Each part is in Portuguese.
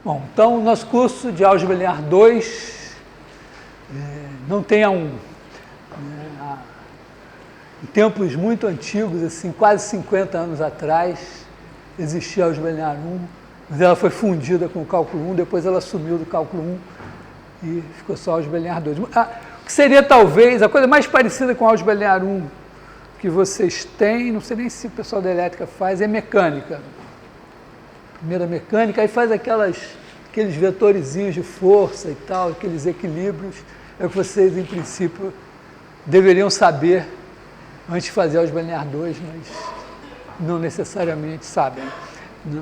Bom, então o nosso curso de álgebra linear 2 não tem em tempos muito antigos, assim, quase 50 anos atrás, existia a álgebra linear 1, mas ela foi fundida com o cálculo 1, depois ela sumiu do cálculo 1 e ficou só a álgebra linear 2. O que seria talvez a coisa mais parecida com a álgebra linear 1 que vocês têm, não sei nem se o pessoal da elétrica faz, é mecânica. Primeira mecânica, aí faz aqueles vetorizinhos de força e tal, aqueles equilíbrios, é o que vocês, em princípio, deveriam saber antes de fazer a álgebra linear 2, mas não necessariamente sabem. Né?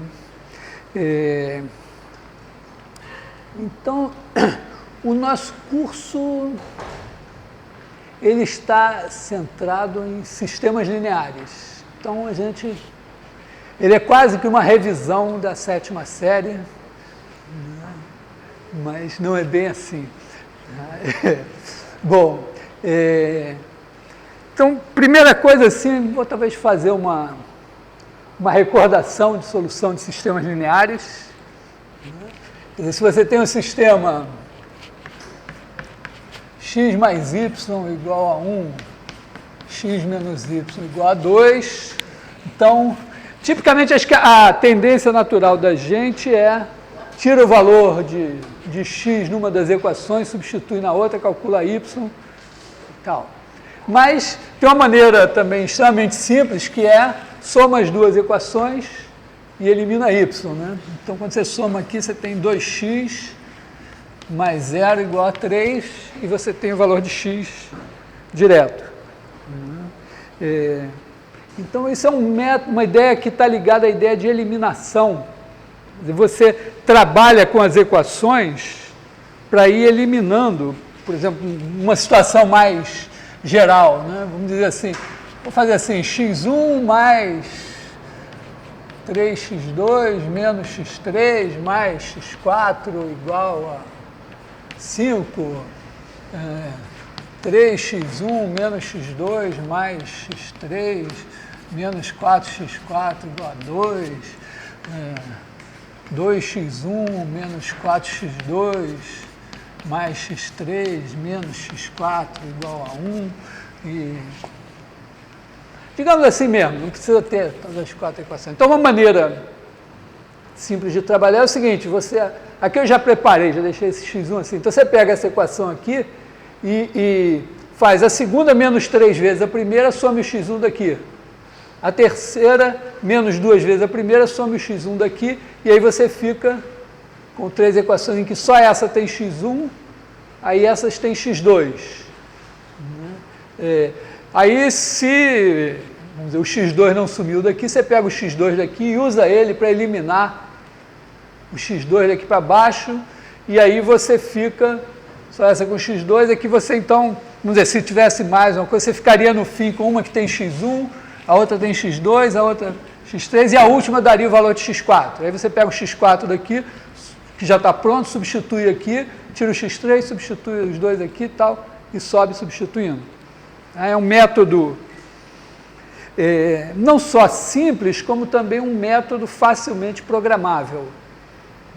Então, o nosso curso ele está centrado em sistemas lineares. Então, ele é quase que uma revisão da 7ª série, né? Mas não é bem assim. Bom, então, primeira coisa assim, vou talvez fazer uma recordação de solução de sistemas lineares. Quer dizer, se você tem um sistema x mais y igual a 1, x menos y igual a 2, então, tipicamente, acho que a tendência natural da gente tira o valor de x numa das equações, substitui na outra, calcula y e tal. Mas tem uma maneira também extremamente simples, que soma as duas equações e elimina y, né? Então, quando você soma aqui, você tem 2x mais 0 igual a 3, e você tem o valor de x direto. Então, isso é uma ideia que está ligada à ideia de eliminação. Você trabalha com as equações para ir eliminando, por exemplo, uma situação mais geral, né? Vamos dizer assim, vou fazer assim, x1 mais 3x2 menos x3 mais x4 igual a 5, 3x1 menos x2 mais x3 menos 4x4 igual a 2, 2x1 menos 4x2 mais x3 menos x4 igual a 1, e digamos assim mesmo, não precisa ter todas as 4 equações. Então, uma maneira simples de trabalhar é o seguinte, aqui eu já preparei, já deixei esse x1 assim, então você pega essa equação aqui e faz a segunda menos 3 vezes a primeira, some o x1 daqui. A terceira, menos 2 vezes a primeira, some o x1 daqui, e aí você fica com 3 equações em que só essa tem x1, aí essas têm x2. Aí, se vamos dizer, o x2 não sumiu daqui, você pega o x2 daqui e usa ele para eliminar o x2 daqui para baixo, e aí você fica, só essa com x2, aqui você então, vamos dizer, se tivesse mais uma coisa, você ficaria no fim com uma que tem x1, a outra tem x2, a outra x3, e a última daria o valor de x4. Aí você pega o x4 daqui, que já está pronto, substitui aqui, tira o x3, substitui os dois aqui e tal, e sobe substituindo. É um método não só simples, como também um método facilmente programável,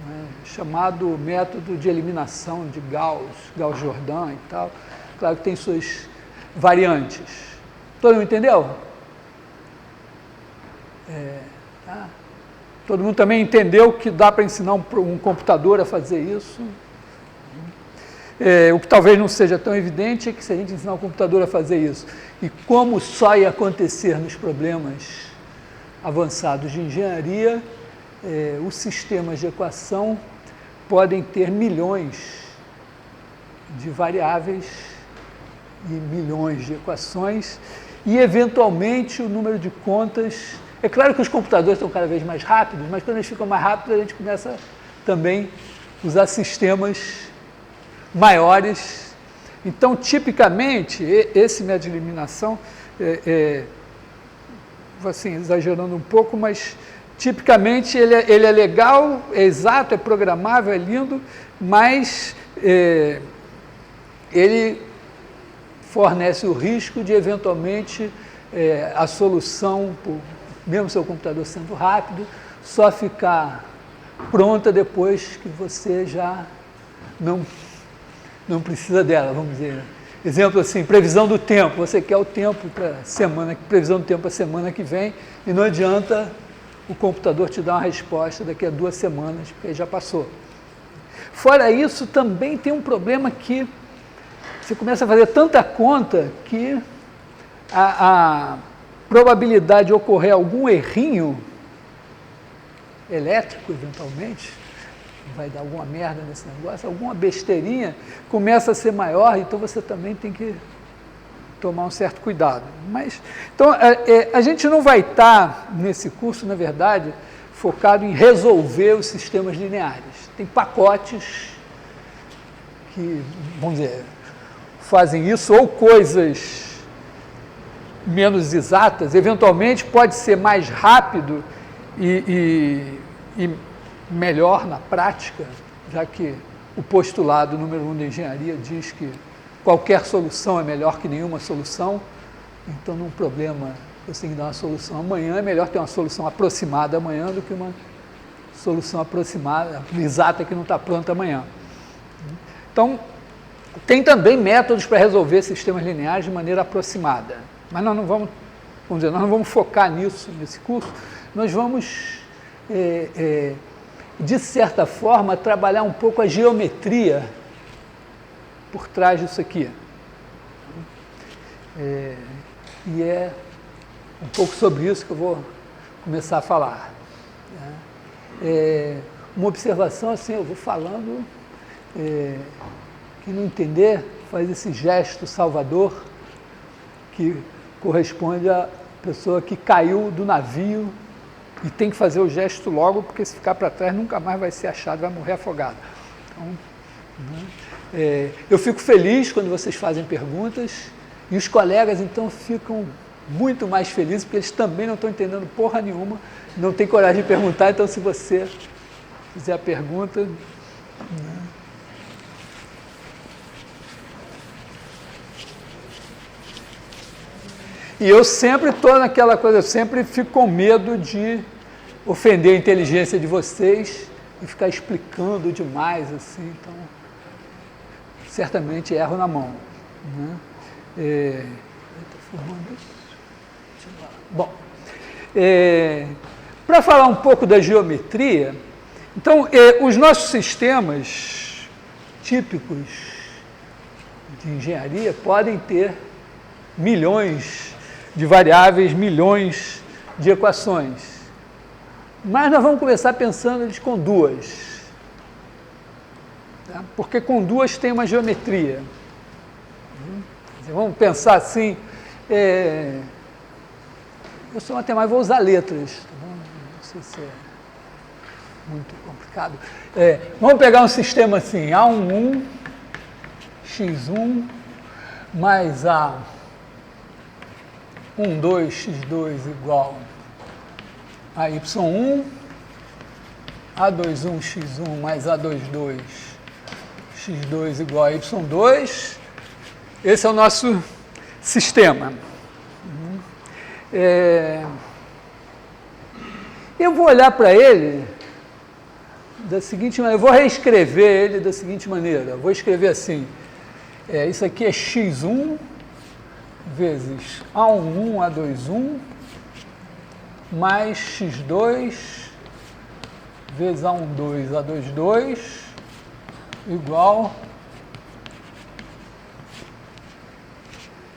né, chamado método de eliminação de Gauss-Jordan e tal. Claro que tem suas variantes. Todo mundo entendeu? Tá? Todo mundo também entendeu que dá para ensinar um computador a fazer isso. O que talvez não seja tão evidente é que se a gente ensinar o computador a fazer isso, e como só ia acontecer nos problemas avançados de engenharia, os sistemas de equação podem ter milhões de variáveis e milhões de equações, e eventualmente o número de contas. É claro que os computadores estão cada vez mais rápidos, mas quando eles ficam mais rápidos, a gente começa também a usar sistemas maiores. Então, tipicamente, esse método de eliminação, assim, exagerando um pouco, mas tipicamente ele é legal, é exato, é programável, é lindo, mas ele fornece o risco de, eventualmente, a solução, mesmo seu computador sendo rápido, só ficar pronta depois que você já não precisa dela, vamos dizer. Exemplo assim, previsão do tempo, você quer o tempo para semana, previsão do tempo para a semana que vem, e não adianta o computador te dar uma resposta daqui a 2 semanas, porque aí já passou. Fora isso, também tem um problema que você começa a fazer tanta conta que a probabilidade de ocorrer algum errinho elétrico, eventualmente, vai dar alguma merda nesse negócio, alguma besteirinha, começa a ser maior, então você também tem que tomar um certo cuidado. Mas, então, a gente não vai estar, nesse curso, na verdade, focado em resolver os sistemas lineares. Tem pacotes que, vamos dizer, fazem isso, ou coisas menos exatas, eventualmente pode ser mais rápido e melhor na prática, já que o postulado número 1 da engenharia diz que qualquer solução é melhor que nenhuma solução, então num problema você tem que dar uma solução amanhã, é melhor ter uma solução aproximada amanhã do que uma solução aproximada, exata, que não está pronta amanhã. Então, tem também métodos para resolver sistemas lineares de maneira aproximada, mas nós não vamos dizer, nós não vamos focar nisso, nesse curso, nós vamos, de certa forma, trabalhar um pouco a geometria por trás disso aqui. E é um pouco sobre isso que eu vou começar a falar. Uma observação, assim, eu vou falando, quem não entender, faz esse gesto salvador, que corresponde à pessoa que caiu do navio e tem que fazer o gesto logo, porque se ficar para trás nunca mais vai ser achado, vai morrer afogado. Então, eu fico feliz quando vocês fazem perguntas, e os colegas, então, ficam muito mais felizes, porque eles também não estão entendendo porra nenhuma, não têm coragem de perguntar, então, se você fizer a pergunta... E eu sempre estou naquela coisa, eu sempre fico com medo de ofender a inteligência de vocês e ficar explicando demais, assim, então, certamente erro na mão. Né? Bom, para falar um pouco da geometria, então, os nossos sistemas típicos de engenharia podem ter milhões de variáveis, milhões de equações. Mas nós vamos começar pensando eles com duas. Tá? Porque com duas tem uma geometria. Vamos pensar assim, eu sou matemático, vou usar letras, tá bom? Não sei se é muito complicado. Vamos pegar um sistema assim, A11, x1, mais A12, x2 igual a y1, A21, x1 mais A22, x2 igual a y2. Esse é o nosso sistema. Eu vou olhar para ele da seguinte maneira, eu vou reescrever ele da seguinte maneira, eu vou escrever assim, isso aqui é x1 vezes A11, A21, mais x2 vezes A12, A22, igual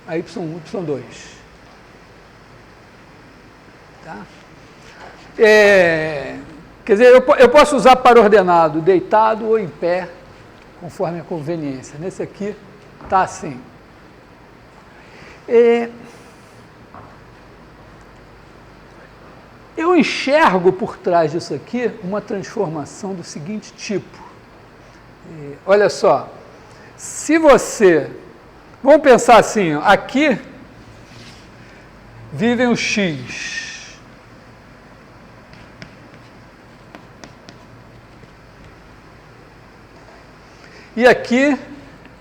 a y1, y2. Tá? Quer dizer, eu posso usar para ordenado deitado ou em pé, conforme a conveniência. Nesse aqui está assim. Eu enxergo por trás disso aqui uma transformação do seguinte tipo. Olha só, se você... Vamos pensar assim, ó, aqui vivem os x. E aqui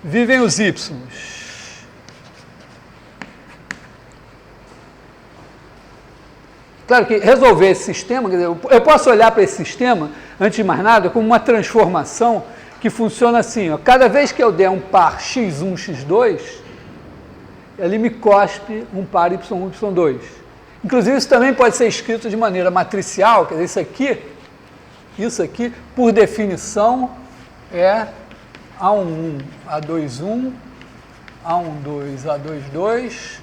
vivem os y. Claro que resolver esse sistema, quer dizer, eu posso olhar para esse sistema, antes de mais nada, como uma transformação que funciona assim, ó, cada vez que eu der um par x1, x2, ele me cospe um par y1, y2. Inclusive, isso também pode ser escrito de maneira matricial, quer dizer, isso aqui, por definição, é A11, A21, A12, A22,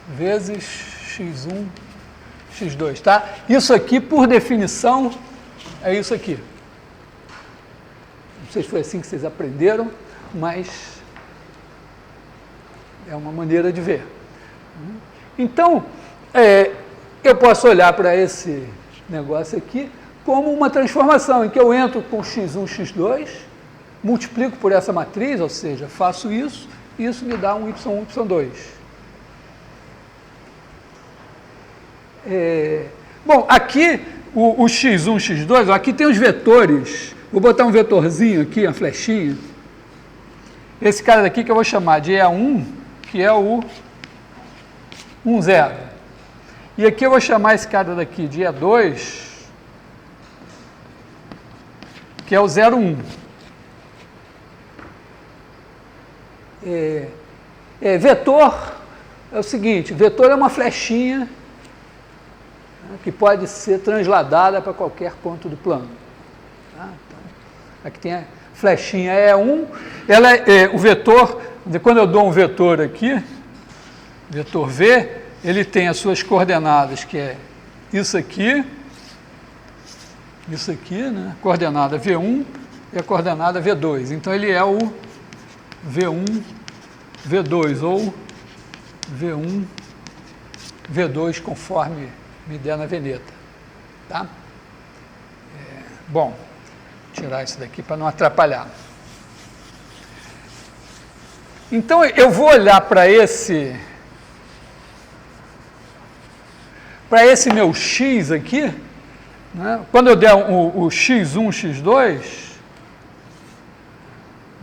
vezes x1, x2, tá? Isso aqui, por definição, é isso aqui. Não sei se foi assim que vocês aprenderam, mas é uma maneira de ver. Então, eu posso olhar para esse negócio aqui como uma transformação, em que eu entro com x1, x2, multiplico por essa matriz, ou seja, faço isso, e isso me dá um y1, y2. Bom, aqui o x1, x2, ó, aqui tem os vetores. Vou botar um vetorzinho aqui, uma flechinha. Esse cara daqui que eu vou chamar de E1, que é o 1, 0. E aqui eu vou chamar esse cara daqui de E2, que é o 0, 1. Vetor é o seguinte, vetor é uma flechinha que pode ser transladada para qualquer ponto do plano. Tá? Então, aqui tem a flechinha E1, ela o vetor, quando eu dou um vetor aqui, vetor V, ele tem as suas coordenadas, que é isso aqui, né? Coordenada V1 e a coordenada V2. Então, ele é o V1, V2, ou V1, V2, conforme me der na veneta. Tá? Bom, tirar isso daqui para não atrapalhar. Então, eu vou olhar para esse meu x aqui, né? Quando eu der o x1, x2,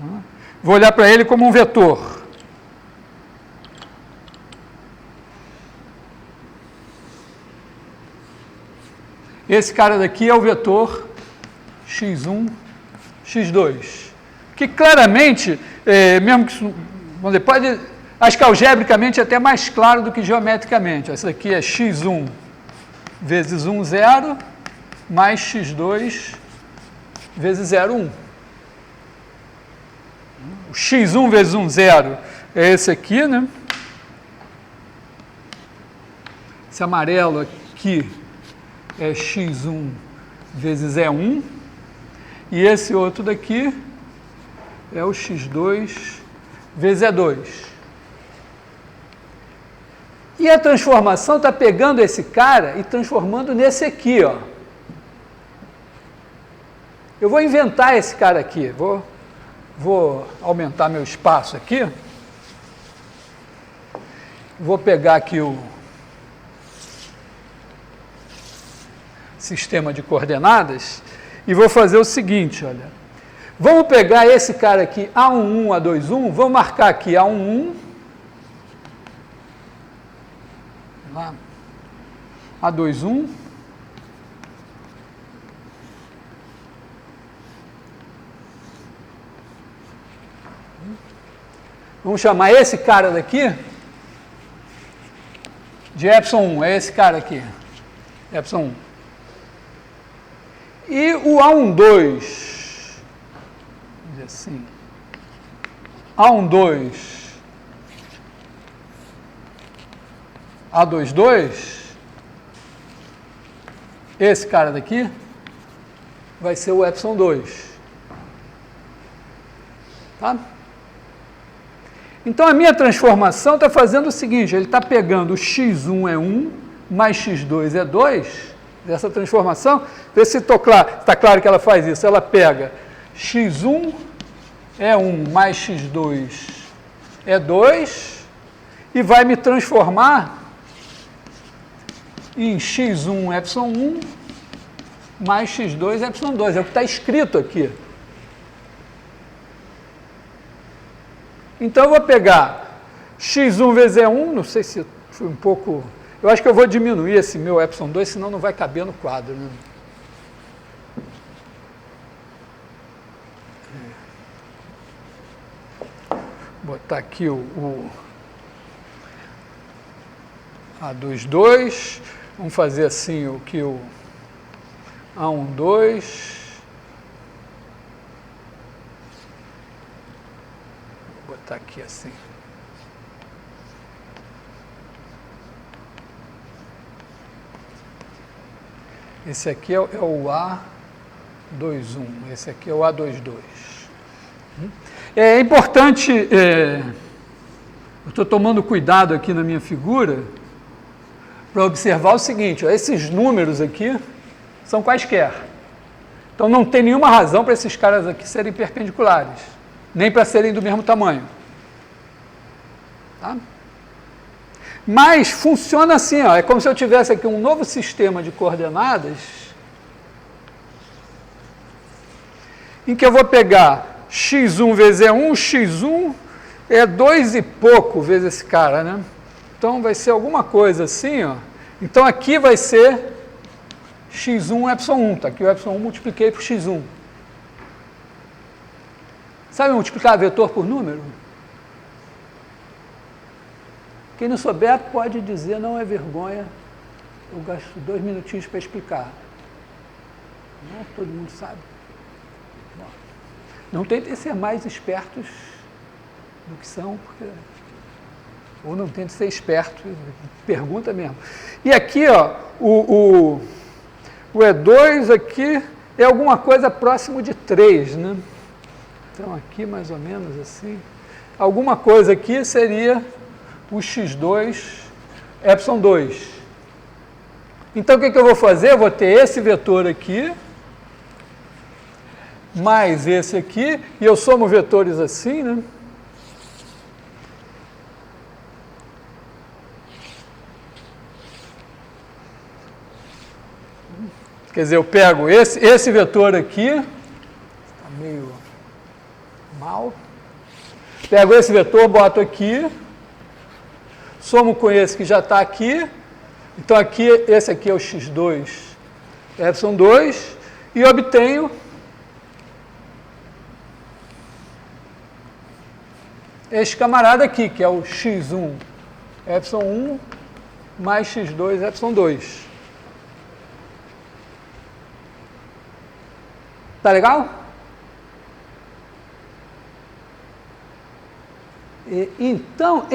né? Vou olhar para ele como um vetor. Esse cara daqui é o vetor x1, x2. Que claramente, mesmo que isso, acho que algebricamente é até mais claro do que geometricamente. Essa aqui é x1 vezes 1, 0, mais x2 vezes 0, 1. O x1 vezes 1, 0 é esse aqui, né? Esse amarelo aqui é x1 vezes E1. E esse outro daqui é o x2 vezes E2. E a transformação está pegando esse cara e transformando nesse aqui, ó. Eu vou inventar esse cara aqui, vou aumentar meu espaço aqui. Vou pegar aqui o sistema de coordenadas e vou fazer o seguinte, olha. Vamos pegar esse cara aqui, A11, A21, vamos marcar aqui A11, A21, vamos chamar esse cara daqui de Epsilon 1, é esse cara aqui, Epsilon 1. E o A12, vamos dizer assim, A12, A22, esse cara daqui vai ser o Epsilon 2. Tá? Então, a minha transformação está fazendo o seguinte, ele está pegando o x1 é 1, mais x2 é 2, dessa transformação, vê se está claro que ela faz isso, ela pega x1 é 1 mais x2 é 2 e vai me transformar em x1 epsilon 1 mais x2 epsilon 2, é o que está escrito aqui. Então, eu vou pegar x1 vezes E1, não sei se foi um pouco Eu acho que eu vou diminuir esse meu ε2, senão não vai caber no quadro, né? Vou botar aqui o A22, vamos fazer assim o que o A12, vou botar aqui assim. Esse aqui é o A21, esse aqui é o A22. É importante, eu estou tomando cuidado aqui na minha figura, para observar o seguinte, ó, esses números aqui são quaisquer. Então não tem nenhuma razão para esses caras aqui serem perpendiculares, nem para serem do mesmo tamanho. Tá? Mas funciona assim, ó, é como se eu tivesse aqui um novo sistema de coordenadas, em que eu vou pegar x1 vezes E1, x1 é 2 e pouco vezes esse cara, né? Então vai ser alguma coisa assim, ó. Então aqui vai ser x1 ε1, tá aqui o ε1 multipliquei por x1. Sabe multiplicar vetor por número? Quem não souber pode dizer, não é vergonha, eu gasto 2 minutinhos para explicar. Não, todo mundo sabe. Não tentem ser mais espertos do que são, porque... ou não tentem ser esperto, pergunta mesmo. E aqui, ó, o E2 aqui é alguma coisa próximo de 3, né? Então aqui mais ou menos assim, alguma coisa aqui seria o x2, ε2. Então o que eu vou fazer? Eu vou ter esse vetor aqui, mais esse aqui, e eu somo vetores assim, né? Quer dizer, eu pego esse vetor aqui, está meio mal, pego esse vetor, boto aqui, somo com esse que já está aqui, então aqui, esse aqui é o x2, ε2, e obtenho este camarada aqui, que é o x1, ε1, mais x2, ε2. Tá legal? Então,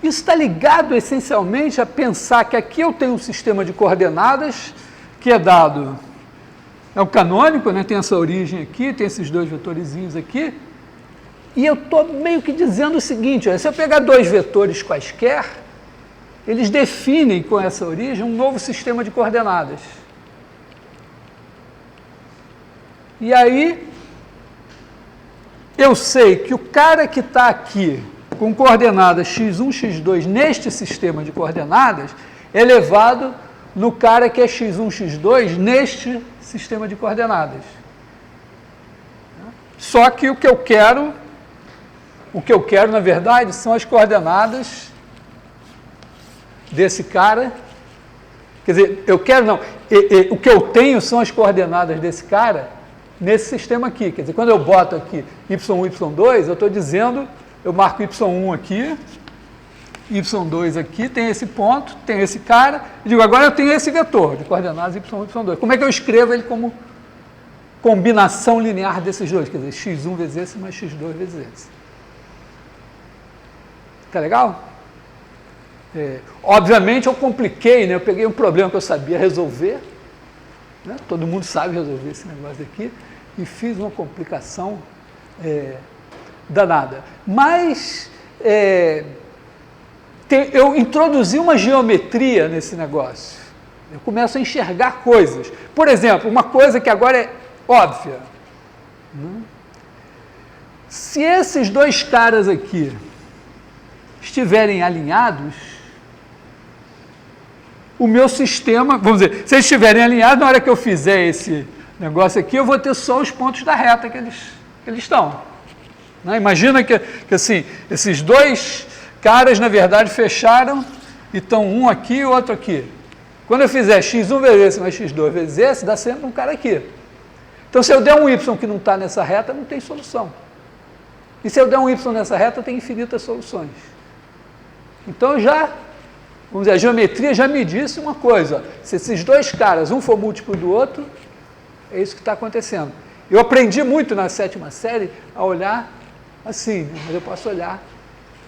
isso está ligado essencialmente a pensar que aqui eu tenho um sistema de coordenadas que é dado, é o canônico, né? Tem essa origem aqui, tem esses dois vetorizinhos aqui, e eu estou meio que dizendo o seguinte, ó, se eu pegar dois vetores quaisquer, eles definem com essa origem um novo sistema de coordenadas. E aí, eu sei que o cara que está aqui com coordenadas x1, x2 neste sistema de coordenadas é elevado no cara que é x1, x2 neste sistema de coordenadas. Só que o que eu quero, na verdade, são as coordenadas desse cara. Quer dizer, eu quero não, o que eu tenho são as coordenadas desse cara nesse sistema aqui. Quer dizer, quando eu boto aqui y1, y2, eu estou dizendo, eu marco y1 aqui, y2 aqui, tem esse ponto, tem esse cara, e digo, agora eu tenho esse vetor de coordenadas y1, y2. Como é que eu escrevo ele como combinação linear desses dois? Quer dizer, x1 vezes esse mais x2 vezes esse. Tá legal? Obviamente eu compliquei, né? Eu peguei um problema que eu sabia resolver, né? Todo mundo sabe resolver esse negócio aqui, e fiz uma complicação danada. Mas eu introduzi uma geometria nesse negócio. Eu começo a enxergar coisas. Por exemplo, uma coisa que agora é óbvia. Né? Se esses dois caras aqui estiverem alinhados, o meu sistema, vamos dizer, se eles estiverem alinhados, na hora que eu fizer esse negócio aqui, eu vou ter só os pontos da reta que eles estão. Né? Imagina que assim, esses dois caras, na verdade, fecharam Então, um aqui e outro aqui. Quando eu fizer x1 vezes esse mais x2 vezes esse, dá sempre um cara aqui. Então, se eu der um y que não está nessa reta, não tem solução. E se eu der um y nessa reta, tem infinitas soluções. Então, vamos dizer, a geometria já me disse uma coisa. Se esses dois caras, um for múltiplo do outro, é isso que está acontecendo. Eu aprendi muito na 7ª série a olhar assim, mas eu posso olhar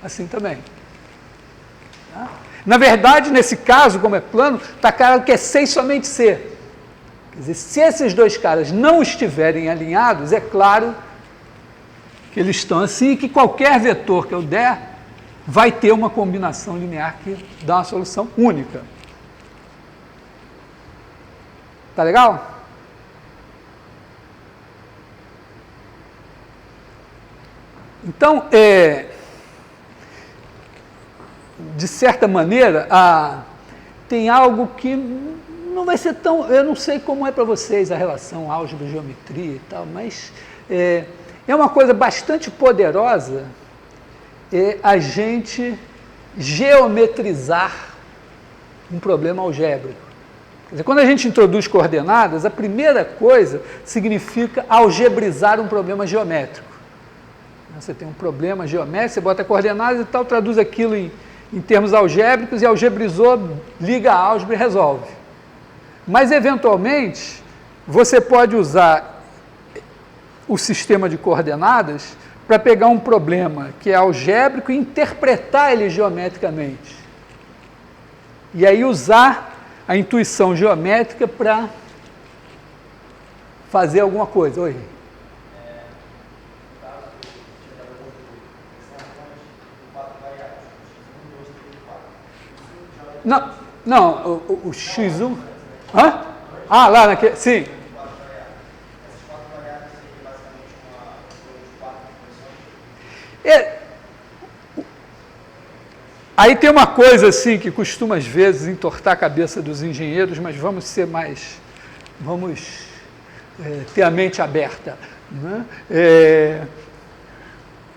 assim também. Tá? Na verdade, nesse caso, como é plano, está claro que é C e somente C. Quer dizer, se esses dois caras não estiverem alinhados, é claro que eles estão assim e que qualquer vetor que eu der vai ter uma combinação linear que dá uma solução única. Tá legal? Então, de certa maneira, tem algo que não vai ser tão... Eu não sei como é para vocês a relação álgebra, geometria e tal, mas é uma coisa bastante poderosa a gente geometrizar um problema algébrico. Quer dizer, quando a gente introduz coordenadas, a primeira coisa significa algebrizar um problema geométrico. Você tem um problema geométrico, você bota coordenadas e tal, traduz aquilo em termos algébricos e algebrizou, liga a álgebra e resolve. Mas, eventualmente, você pode usar o sistema de coordenadas para pegar um problema que é algébrico e interpretar ele geometricamente. E aí usar a intuição geométrica para fazer alguma coisa. Oi. Não, o X1... Hã? Ah, lá naquele... Sim. Aí tem uma coisa assim que costuma às vezes entortar a cabeça dos engenheiros, mas vamos ser mais... Vamos ter a mente aberta. Né?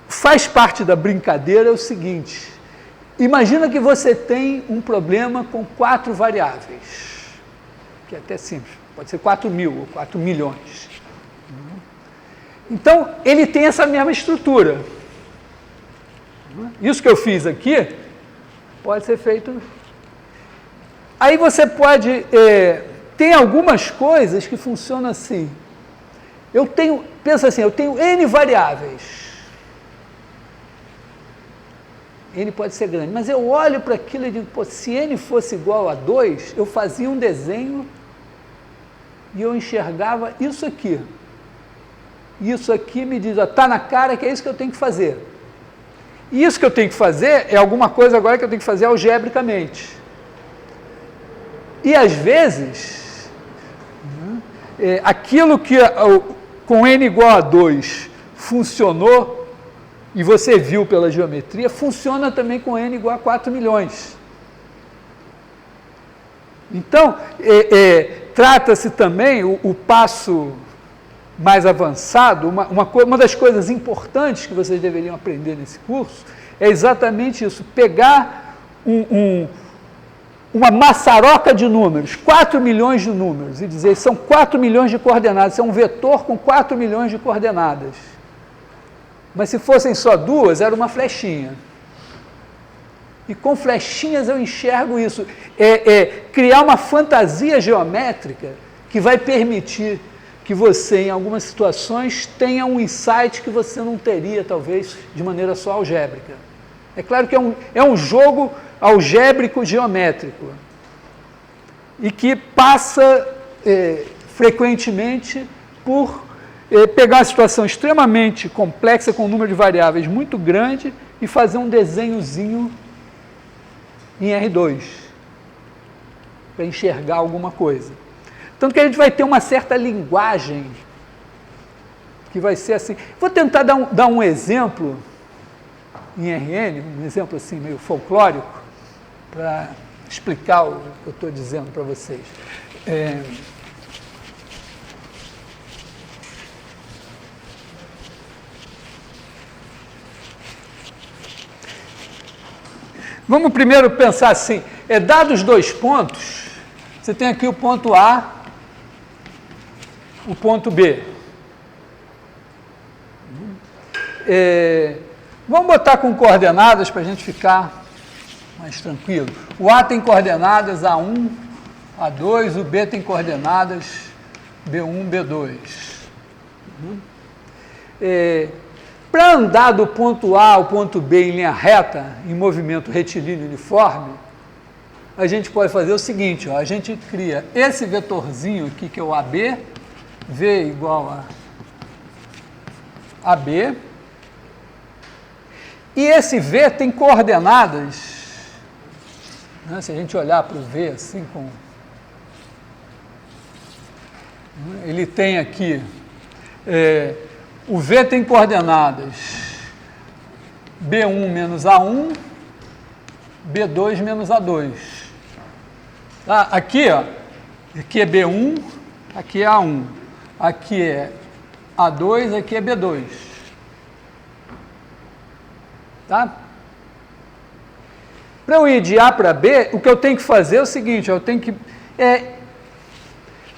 Faz parte da brincadeira o seguinte... Imagina que você tem um problema com 4 variáveis, que é até simples, pode ser 4.000 ou 4 milhões. Então, ele tem essa mesma estrutura. Isso que eu fiz aqui, pode ser feito... Aí você pode... tem algumas coisas que funcionam assim. Pensa assim, eu tenho N variáveis. N pode ser grande, mas eu olho para aquilo e digo, pô, se N fosse igual a 2, eu fazia um desenho e eu enxergava isso aqui. Isso aqui me diz, está na cara que é isso que eu tenho que fazer. E isso que eu tenho que fazer é alguma coisa agora que eu tenho que fazer algebricamente. E às vezes, aquilo que com N igual a 2 funcionou, e você viu pela geometria, funciona também com N igual a 4 milhões. Então, trata-se também, o passo mais avançado, uma das coisas importantes que vocês deveriam aprender nesse curso, é exatamente isso, pegar uma maçaroca de números, 4 milhões de números, e dizer, são 4 milhões de coordenadas, é um vetor com 4 milhões de coordenadas. Mas se fossem só 2, era uma flechinha. E com flechinhas eu enxergo isso. Criar uma fantasia geométrica que vai permitir que você, em algumas situações, tenha um insight que você não teria, talvez, de maneira só algébrica. É claro que é um jogo algébrico geométrico. E que passa frequentemente por... pegar uma situação extremamente complexa, com um número de variáveis muito grande, e fazer um desenhozinho em R2, para enxergar alguma coisa. Tanto que a gente vai ter uma certa linguagem, que vai ser assim... Vou tentar dar um exemplo em RN, um exemplo assim meio folclórico, para explicar o que eu estou dizendo para vocês. Vamos primeiro pensar assim, dados os dois pontos, você tem aqui o ponto A, o ponto B. Vamos botar com coordenadas para a gente ficar mais tranquilo. O A tem coordenadas A1, A2, o B tem coordenadas B1, B2. Para andar do ponto A ao ponto B em linha reta, em movimento retilíneo uniforme, a gente pode fazer o seguinte, ó, a gente cria esse vetorzinho aqui, que é o AB, V igual a AB, e esse V tem coordenadas, né, se a gente olhar para o V assim, ele tem aqui, o V tem coordenadas B1 menos A1, B2 menos A2. Tá? Aqui, ó, aqui é B1, aqui é A1, aqui é A2, aqui é B2. Tá? Para eu ir de A para B, o que eu tenho que fazer é o seguinte, eu tenho que...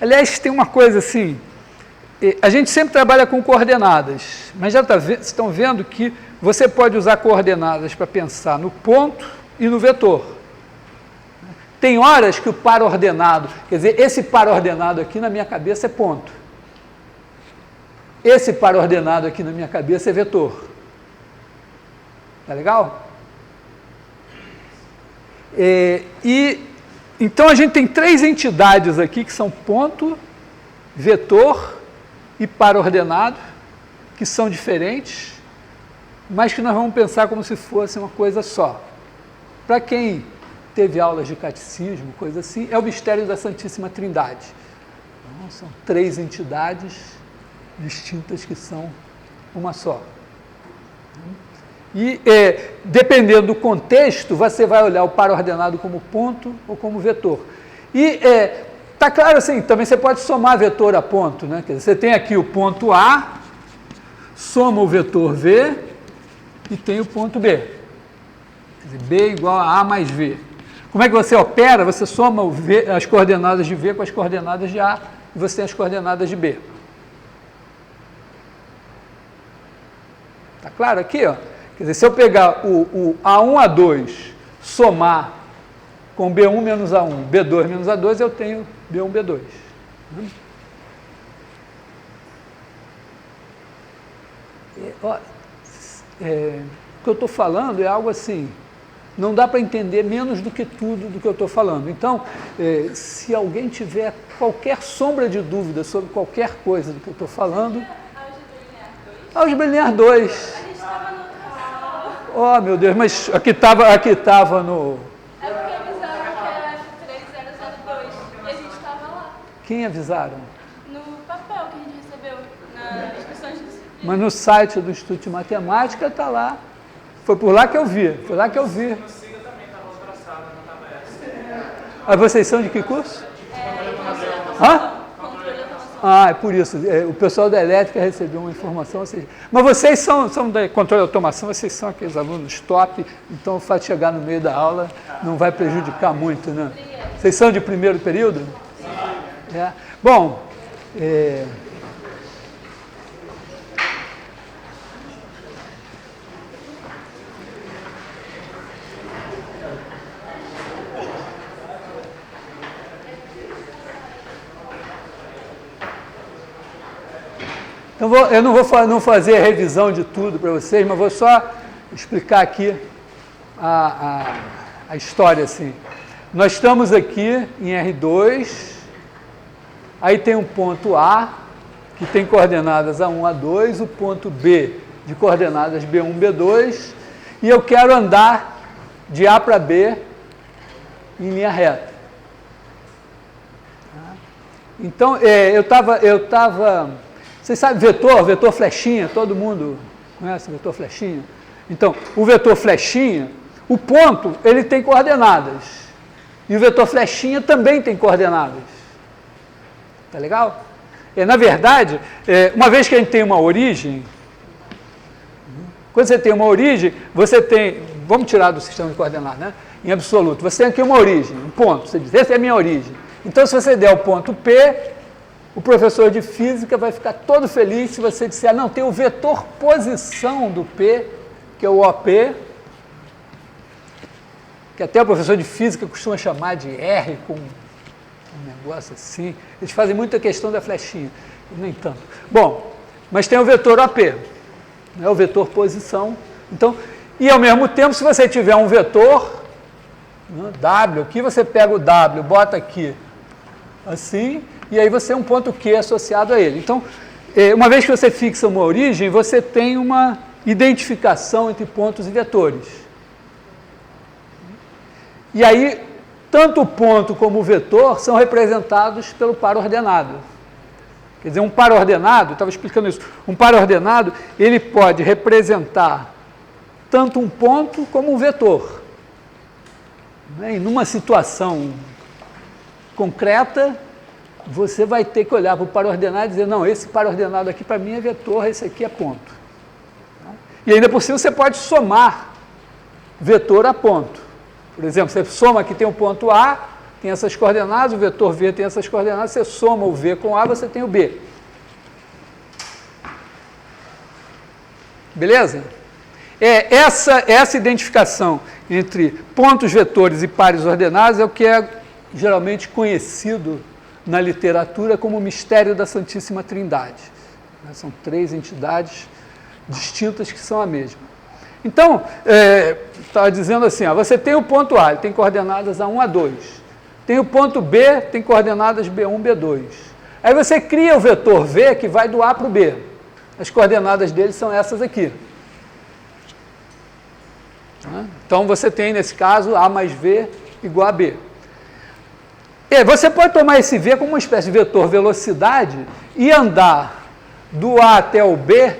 aliás, tem uma coisa assim, a gente sempre trabalha com coordenadas, mas já estão vendo que você pode usar coordenadas para pensar no ponto e no vetor. Tem horas que o par ordenado, quer dizer, esse par ordenado aqui na minha cabeça é ponto. Esse par ordenado aqui na minha cabeça é vetor. Tá legal? Então a gente tem três entidades aqui que são ponto, vetor e par ordenado, que são diferentes, mas que nós vamos pensar como se fosse uma coisa só. Para quem teve aulas de catecismo, coisa assim, é o mistério da Santíssima Trindade. Então, são três entidades distintas que são uma só. E, dependendo do contexto, você vai olhar o par ordenado como ponto ou como vetor. E, tá claro assim, também você pode somar vetor a ponto, né? Quer dizer, você tem aqui o ponto A, soma o vetor V e tem o ponto B. Quer dizer, B igual a A mais V. Como é que você opera? Você soma as coordenadas de V com as coordenadas de A e você tem as coordenadas de B. Tá claro aqui, ó? Quer dizer, se eu pegar o A1, A2, somar com B1 menos A1, B2 menos A2, eu tenho B1, B2. O que eu estou falando é algo assim, não dá para entender menos do que tudo do que eu estou falando. Então, se alguém tiver qualquer sombra de dúvida sobre qualquer coisa do que eu estou falando... Álgebra linear 2. Oh, meu Deus, mas aqui estava no... É porque avisaram que era 3002 e a gente estava lá. Quem avisaram? No papel que a gente recebeu, na inscrição de disciplina. Mas no site do Instituto de Matemática está lá. Foi por lá que eu vi, foi lá que eu vi. No SIGA também estava traçada, não estava essa. Ah, vocês são de que curso? Hã? É por isso. O pessoal da elétrica recebeu uma informação. Mas vocês são da controle de automação, vocês são aqueles alunos top, então o fato de chegar no meio da aula não vai prejudicar muito, né? Vocês são de primeiro período? É. Bom, então eu não vou fazer a revisão de tudo para vocês, mas vou só explicar aqui a história assim. Nós estamos aqui em R2, aí tem um ponto A, que tem coordenadas A1, A2, o ponto B de coordenadas B1, B2, e eu quero andar de A para B em linha reta. Então, eu estava... Vocês sabem vetor flechinha, todo mundo conhece vetor flechinha? Então, o vetor flechinha, o ponto, ele tem coordenadas. E o vetor flechinha também tem coordenadas. Tá legal? Na verdade, uma vez que a gente tem uma origem, quando você tem uma origem, você tem vamos tirar do sistema de coordenadas, né? Em absoluto. Você tem aqui uma origem, um ponto. Você diz, essa é a minha origem. Então, se você der o ponto P, o professor de física vai ficar todo feliz se você disser, não, tem o vetor posição do P, que é o OP, que até o professor de física costuma chamar de R, com um negócio assim. Eles fazem muita questão da flechinha, nem tanto. Bom, mas tem o vetor OP, né, o vetor posição. Então, e ao mesmo tempo, se você tiver um vetor, né, W, aqui você pega o W, bota aqui, assim, e aí você tem um ponto Q associado a ele. Então, uma vez que você fixa uma origem, você tem uma identificação entre pontos e vetores. E aí, tanto o ponto como o vetor são representados pelo par ordenado. Quer dizer, um par ordenado, estava explicando isso, um par ordenado, ele pode representar tanto um ponto como um vetor. E numa situação concreta, você vai ter que olhar para o par ordenado e dizer, não, esse par ordenado aqui para mim é vetor, esse aqui é ponto. E ainda por cima você pode somar vetor a ponto. Por exemplo, você soma aqui, tem o ponto A, tem essas coordenadas, o vetor V tem essas coordenadas, você soma o V com A, você tem o B. Beleza? Essa identificação entre pontos, vetores e pares ordenados é o que é geralmente conhecido na literatura como o mistério da Santíssima Trindade. São três entidades distintas que são a mesma. Então, estava dizendo assim, ó, você tem o ponto A, ele tem coordenadas A1 a 2. Tem o ponto B, tem coordenadas B1, B2. Aí você cria o vetor V que vai do A para o B. As coordenadas dele são essas aqui. Então, você tem, nesse caso, A mais V igual a B. E você pode tomar esse V como uma espécie de vetor velocidade e andar do A até o B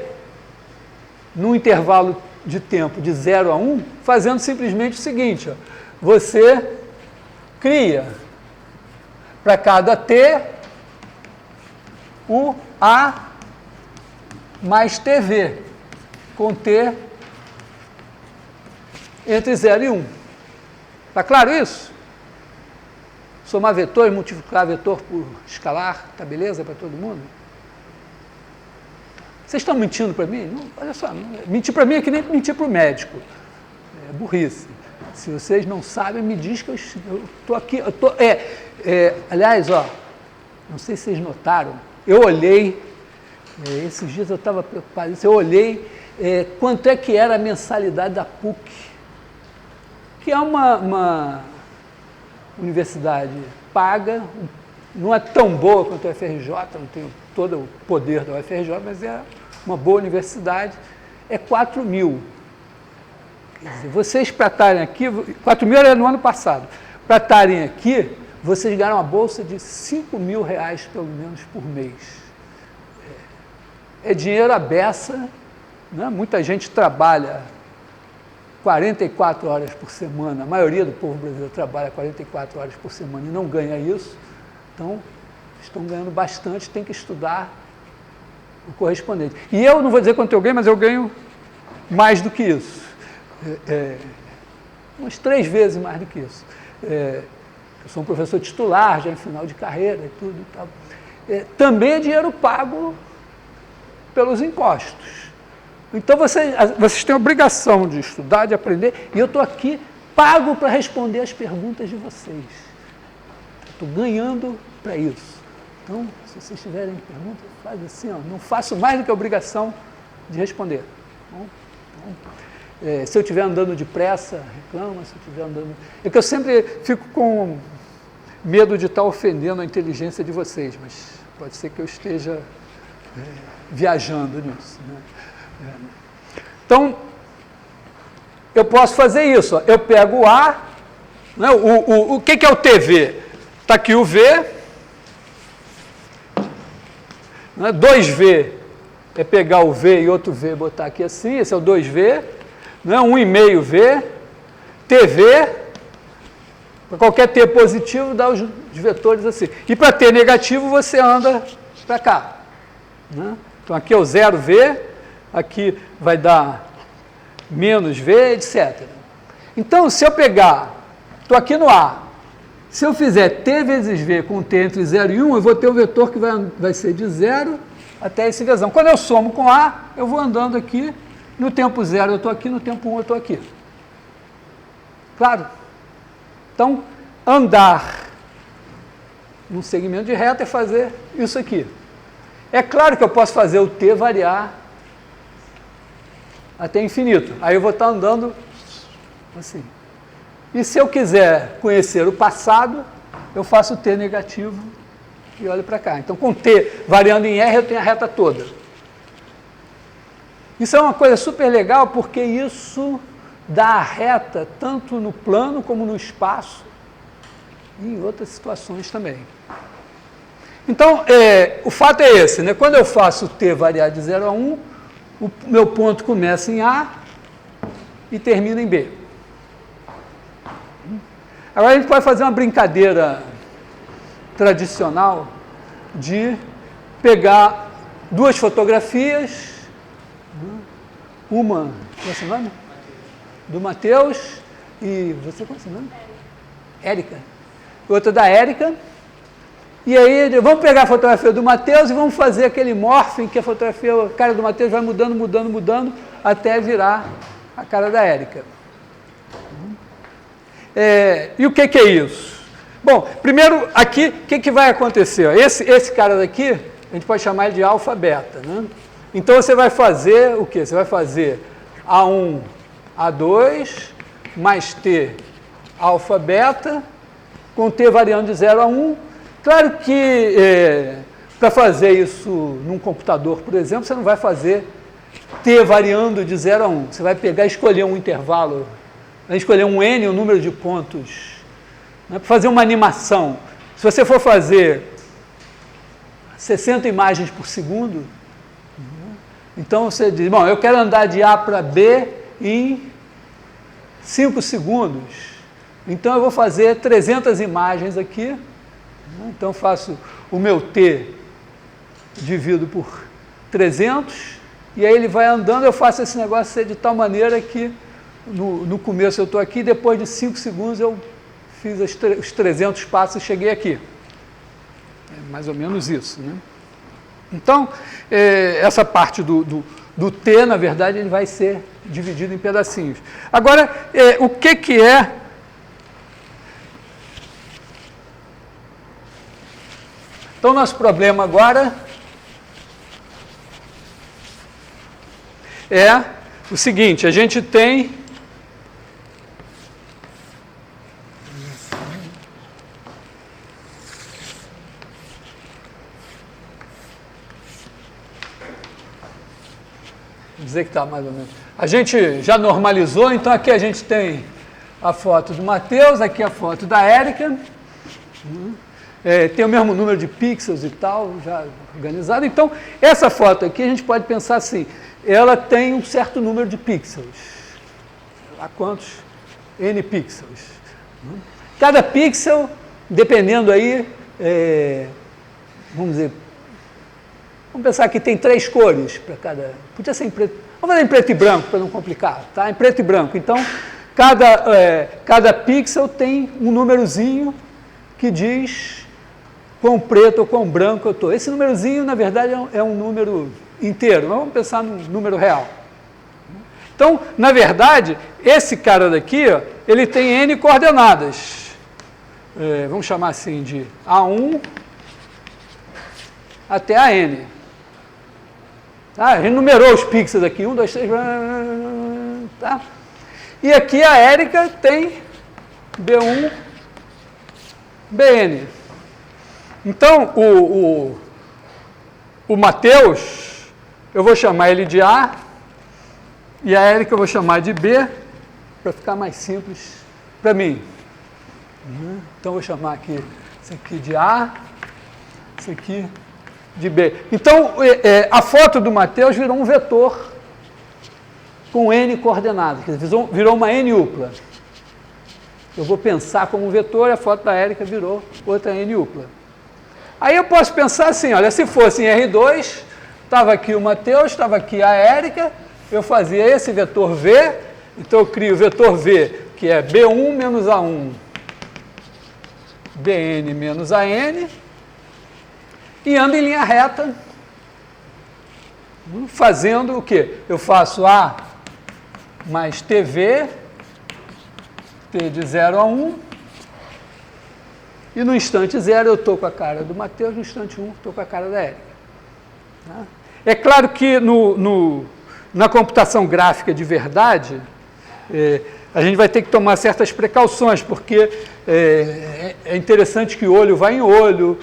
num intervalo de tempo de 0 a 1, fazendo simplesmente o seguinte, ó, você cria para cada T o A mais TV, com T entre 0 e 1. Está claro isso? Somar vetor e multiplicar vetor por escalar, tá beleza para todo mundo? Vocês estão mentindo para mim? Não, olha só, mentir para mim é que nem mentir para o médico. É burrice. Se vocês não sabem, me diz que eu estou aqui. Aliás, ó, não sei se vocês notaram, eu olhei, esses dias eu estava preocupado, eu olhei quanto é que era a mensalidade da PUC, que é uma universidade paga, não é tão boa quanto a UFRJ, não tenho todo o poder da UFRJ, mas é uma boa universidade, é 4 mil. Quer dizer, vocês para estarem aqui, 4 mil era no ano passado, para estarem aqui, vocês ganham uma bolsa de 5 mil reais, pelo menos, por mês. É dinheiro à beça, né? Muita gente trabalha 44 horas por semana, a maioria do povo brasileiro trabalha 44 horas por semana e não ganha isso, então estão ganhando bastante, tem que estudar o correspondente. E eu não vou dizer quanto eu ganho, mas eu ganho mais do que isso. Umas 3 vezes mais do que isso. Eu sou um professor titular, já em final de carreira e tudo e tal. Também é dinheiro pago pelos impostos. Então, vocês têm a obrigação de estudar, de aprender, e eu estou aqui pago para responder as perguntas de vocês. Estou ganhando para isso. Então, se vocês tiverem perguntas, faz assim, ó, não faço mais do que a obrigação de responder. Se eu estiver andando depressa, reclama, se eu estiver andando... É que eu sempre fico com medo de estar ofendendo a inteligência de vocês, mas pode ser que eu esteja viajando nisso, né? Então, eu posso fazer isso. Ó. Eu pego o A, né? O que é o TV? Está aqui o V, né? 2V é pegar o V e outro V botar aqui assim, esse é o 2V, né? 1,5V, TV, para qualquer T positivo dá os vetores assim. E para T negativo você anda para cá. Né? Então aqui é o 0V, aqui vai dar menos V, etc. Então, se eu pegar, estou aqui no A, se eu fizer t vezes v com t entre 0 e 1, eu vou ter um vetor que vai ser de 0 até esse Vzão. Quando eu somo com A, eu vou andando aqui, no tempo 0 eu estou aqui, no tempo 1 eu estou aqui. Claro? Então, andar num segmento de reta é fazer isso aqui. É claro que eu posso fazer o t variar até infinito. Aí eu vou estar andando assim. E se eu quiser conhecer o passado, eu faço t negativo e olho para cá. Então, com t variando em r, eu tenho a reta toda. Isso é uma coisa super legal, porque isso dá a reta tanto no plano como no espaço e em outras situações também. Então, o fato é esse, né? Quando eu faço t variar de 0 a 1, o meu ponto começa em A e termina em B. Agora a gente pode fazer uma brincadeira tradicional de pegar duas fotografias, uma, qual é o seu nome? Do Matheus, e você qual é o seu nome? Érica. Outra da Érica. E aí, vamos pegar a fotografia do Matheus e vamos fazer aquele morphing que a cara do Matheus vai mudando, até virar a cara da Érica. E o que é isso? Bom, primeiro, aqui, o que vai acontecer? Esse cara daqui, a gente pode chamar ele de alfa beta, né? Então, você vai fazer o quê? Você vai fazer A1, A2, mais T alfa beta, com T variando de 0 a 1. Claro que, para fazer isso num computador, por exemplo, você não vai fazer T variando de 0 a 1. Você vai pegar e escolher um intervalo, vai escolher um N, o número de pontos, né, para fazer uma animação. Se você for fazer 60 imagens por segundo, então você diz, bom, eu quero andar de A para B em 5 segundos. Então eu vou fazer 300 imagens aqui. Então eu faço o meu T, divido por 300, e aí ele vai andando, eu faço esse negócio ser de tal maneira que no começo eu estou aqui, depois de 5 segundos eu fiz os 300 passos e cheguei aqui. É mais ou menos isso, né? Então, essa parte do T, na verdade, ele vai ser dividido em pedacinhos. Agora, o que é... Então, nosso problema agora é o seguinte, a gente tem dizer que está mais ou menos. A gente já normalizou, então aqui a gente tem a foto do Matheus, aqui a foto da Érica. Tem o mesmo número de pixels e tal, já organizado. Então, essa foto aqui a gente pode pensar assim, ela tem um certo número de pixels. Há quantos? N pixels. Cada pixel, dependendo aí, vamos dizer, vamos pensar que tem 3 cores para cada... Podia ser em preto... Vamos fazer em preto e branco, para não complicar, tá? Em preto e branco. Então, cada pixel tem um númerozinho que diz quão preto ou quão branco eu estou. Esse númerozinho, na verdade, é um número inteiro. Mas vamos pensar num número real. Então, na verdade, esse cara daqui, ó, ele tem N coordenadas. Vamos chamar assim de A1 até a N. A gente numerou os pixels aqui, 1, 2, 3, tá? E aqui a Érica tem B1, BN. Então, o Matheus, eu vou chamar ele de A, e a Érica eu vou chamar de B, para ficar mais simples para mim. Então, eu vou chamar aqui, isso aqui de A, isso aqui de B. Então, a foto do Matheus virou um vetor com N coordenadas, quer dizer, virou uma N-upla. Eu vou pensar como um vetor, e a foto da Érica virou outra N-upla. Aí eu posso pensar assim, olha, se fosse em R2, estava aqui o Matheus, estava aqui a Érica, eu fazia esse vetor V, então eu crio o vetor V, que é B1 menos A1, BN menos AN, e ando em linha reta, fazendo o quê? Eu faço A mais TV, T de 0 a 1, e no instante 0 eu estou com a cara do Matheus, no instante 1 estou com a cara da Érica. Tá? É claro que na computação gráfica de verdade, a gente vai ter que tomar certas precauções, porque é interessante que olho vai em olho,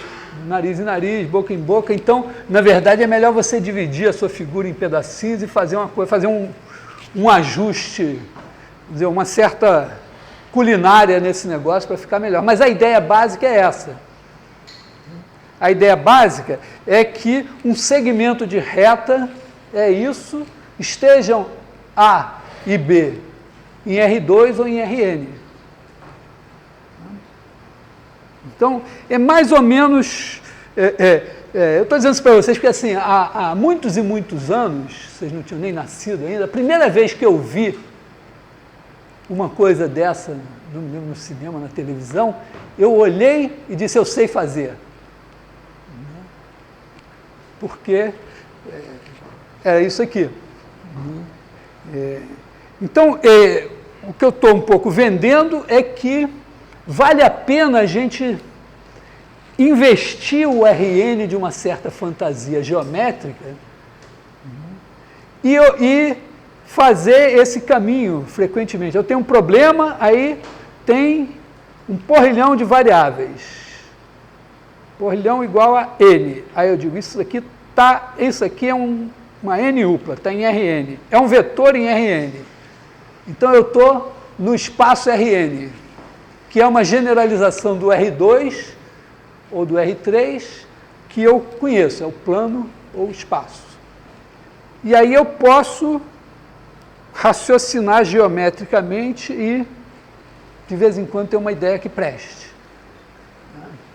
nariz em nariz, boca em boca. Então, na verdade, é melhor você dividir a sua figura em pedacinhos e fazer uma coisa, fazer um ajuste, dizer, uma certa culinária nesse negócio para ficar melhor. Mas a ideia básica é essa. A ideia básica é que um segmento de reta é isso, estejam A e B em R2 ou em Rn. Então, é mais ou menos... eu estou dizendo isso para vocês porque, assim, há muitos e muitos anos, vocês não tinham nem nascido ainda, a primeira vez que eu vi uma coisa dessa, não me lembro, no cinema, na televisão, eu olhei e disse, eu sei fazer. Porque era isso aqui. Então, o que eu estou um pouco vendendo é que vale a pena a gente investir o RN de uma certa fantasia geométrica e fazer esse caminho frequentemente. Eu tenho um problema, aí tem um porrilhão de variáveis. Porrilhão igual a N. Aí eu digo, isso aqui é uma N upla, está em Rn. É um vetor em Rn. Então eu estou no espaço Rn, que é uma generalização do R2 ou do R3 que eu conheço, é o plano ou o espaço. E aí eu posso raciocinar geometricamente e, de vez em quando, ter uma ideia que preste.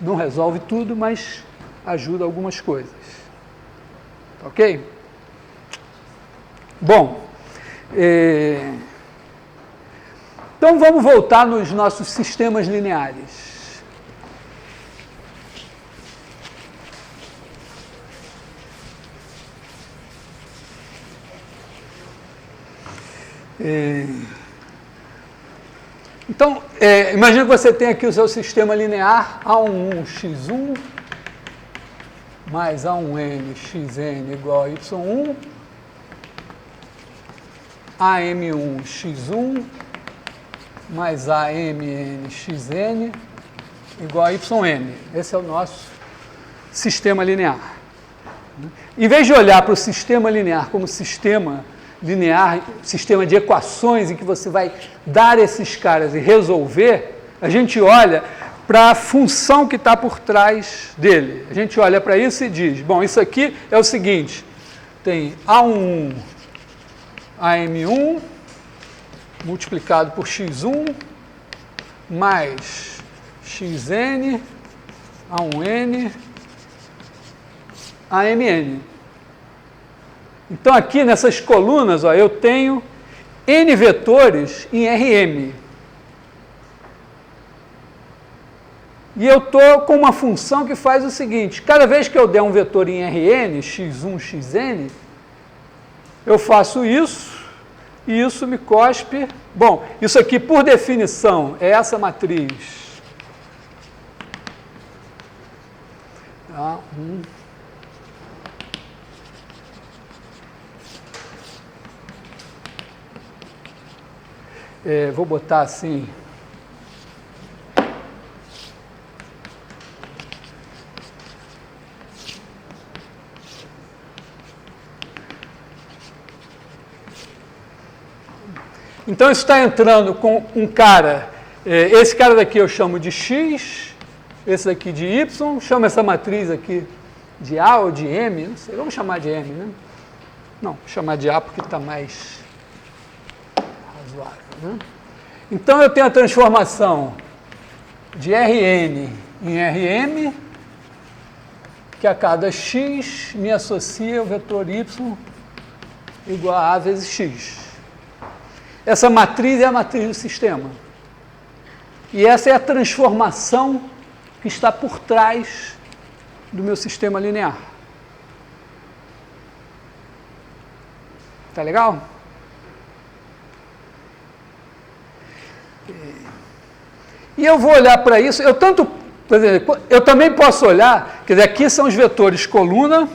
Não resolve tudo, mas ajuda algumas coisas. Ok? Bom, então vamos voltar nos nossos sistemas lineares. Então, imagina que você tem aqui o seu sistema linear A11x1 mais A1nxn igual a y1, AM1x1 mais AMNxn igual a yn. Esse é o nosso sistema linear. Em vez de olhar para o sistema linear como sistema linear, sistema de equações em que você vai dar esses caras e resolver, a gente olha para a função que está por trás dele. A gente olha para isso e diz, bom, isso aqui é o seguinte, tem A11 AM1 multiplicado por x1 mais xn A1n AMN. Então, aqui nessas colunas, ó, eu tenho N vetores em Rm. E eu estou com uma função que faz o seguinte, cada vez que eu der um vetor em Rn, x1, xn, eu faço isso, e isso me cospe... Bom, isso aqui, por definição, é essa matriz. Tá? Vou botar assim. Então, isso está entrando com um cara, esse cara daqui eu chamo de X, esse daqui de Y, chamo essa matriz aqui de A ou de M, não sei, vamos chamar de M, né? Não, vou chamar de A porque está mais razoável, né? Então, eu tenho a transformação de Rn em Rm, que a cada x me associa o vetor y igual a A vezes x. Essa matriz é a matriz do sistema. E essa é a transformação que está por trás do meu sistema linear. Tá legal? E eu vou olhar para isso, por exemplo, eu também posso olhar, quer dizer, aqui são os vetores coluna,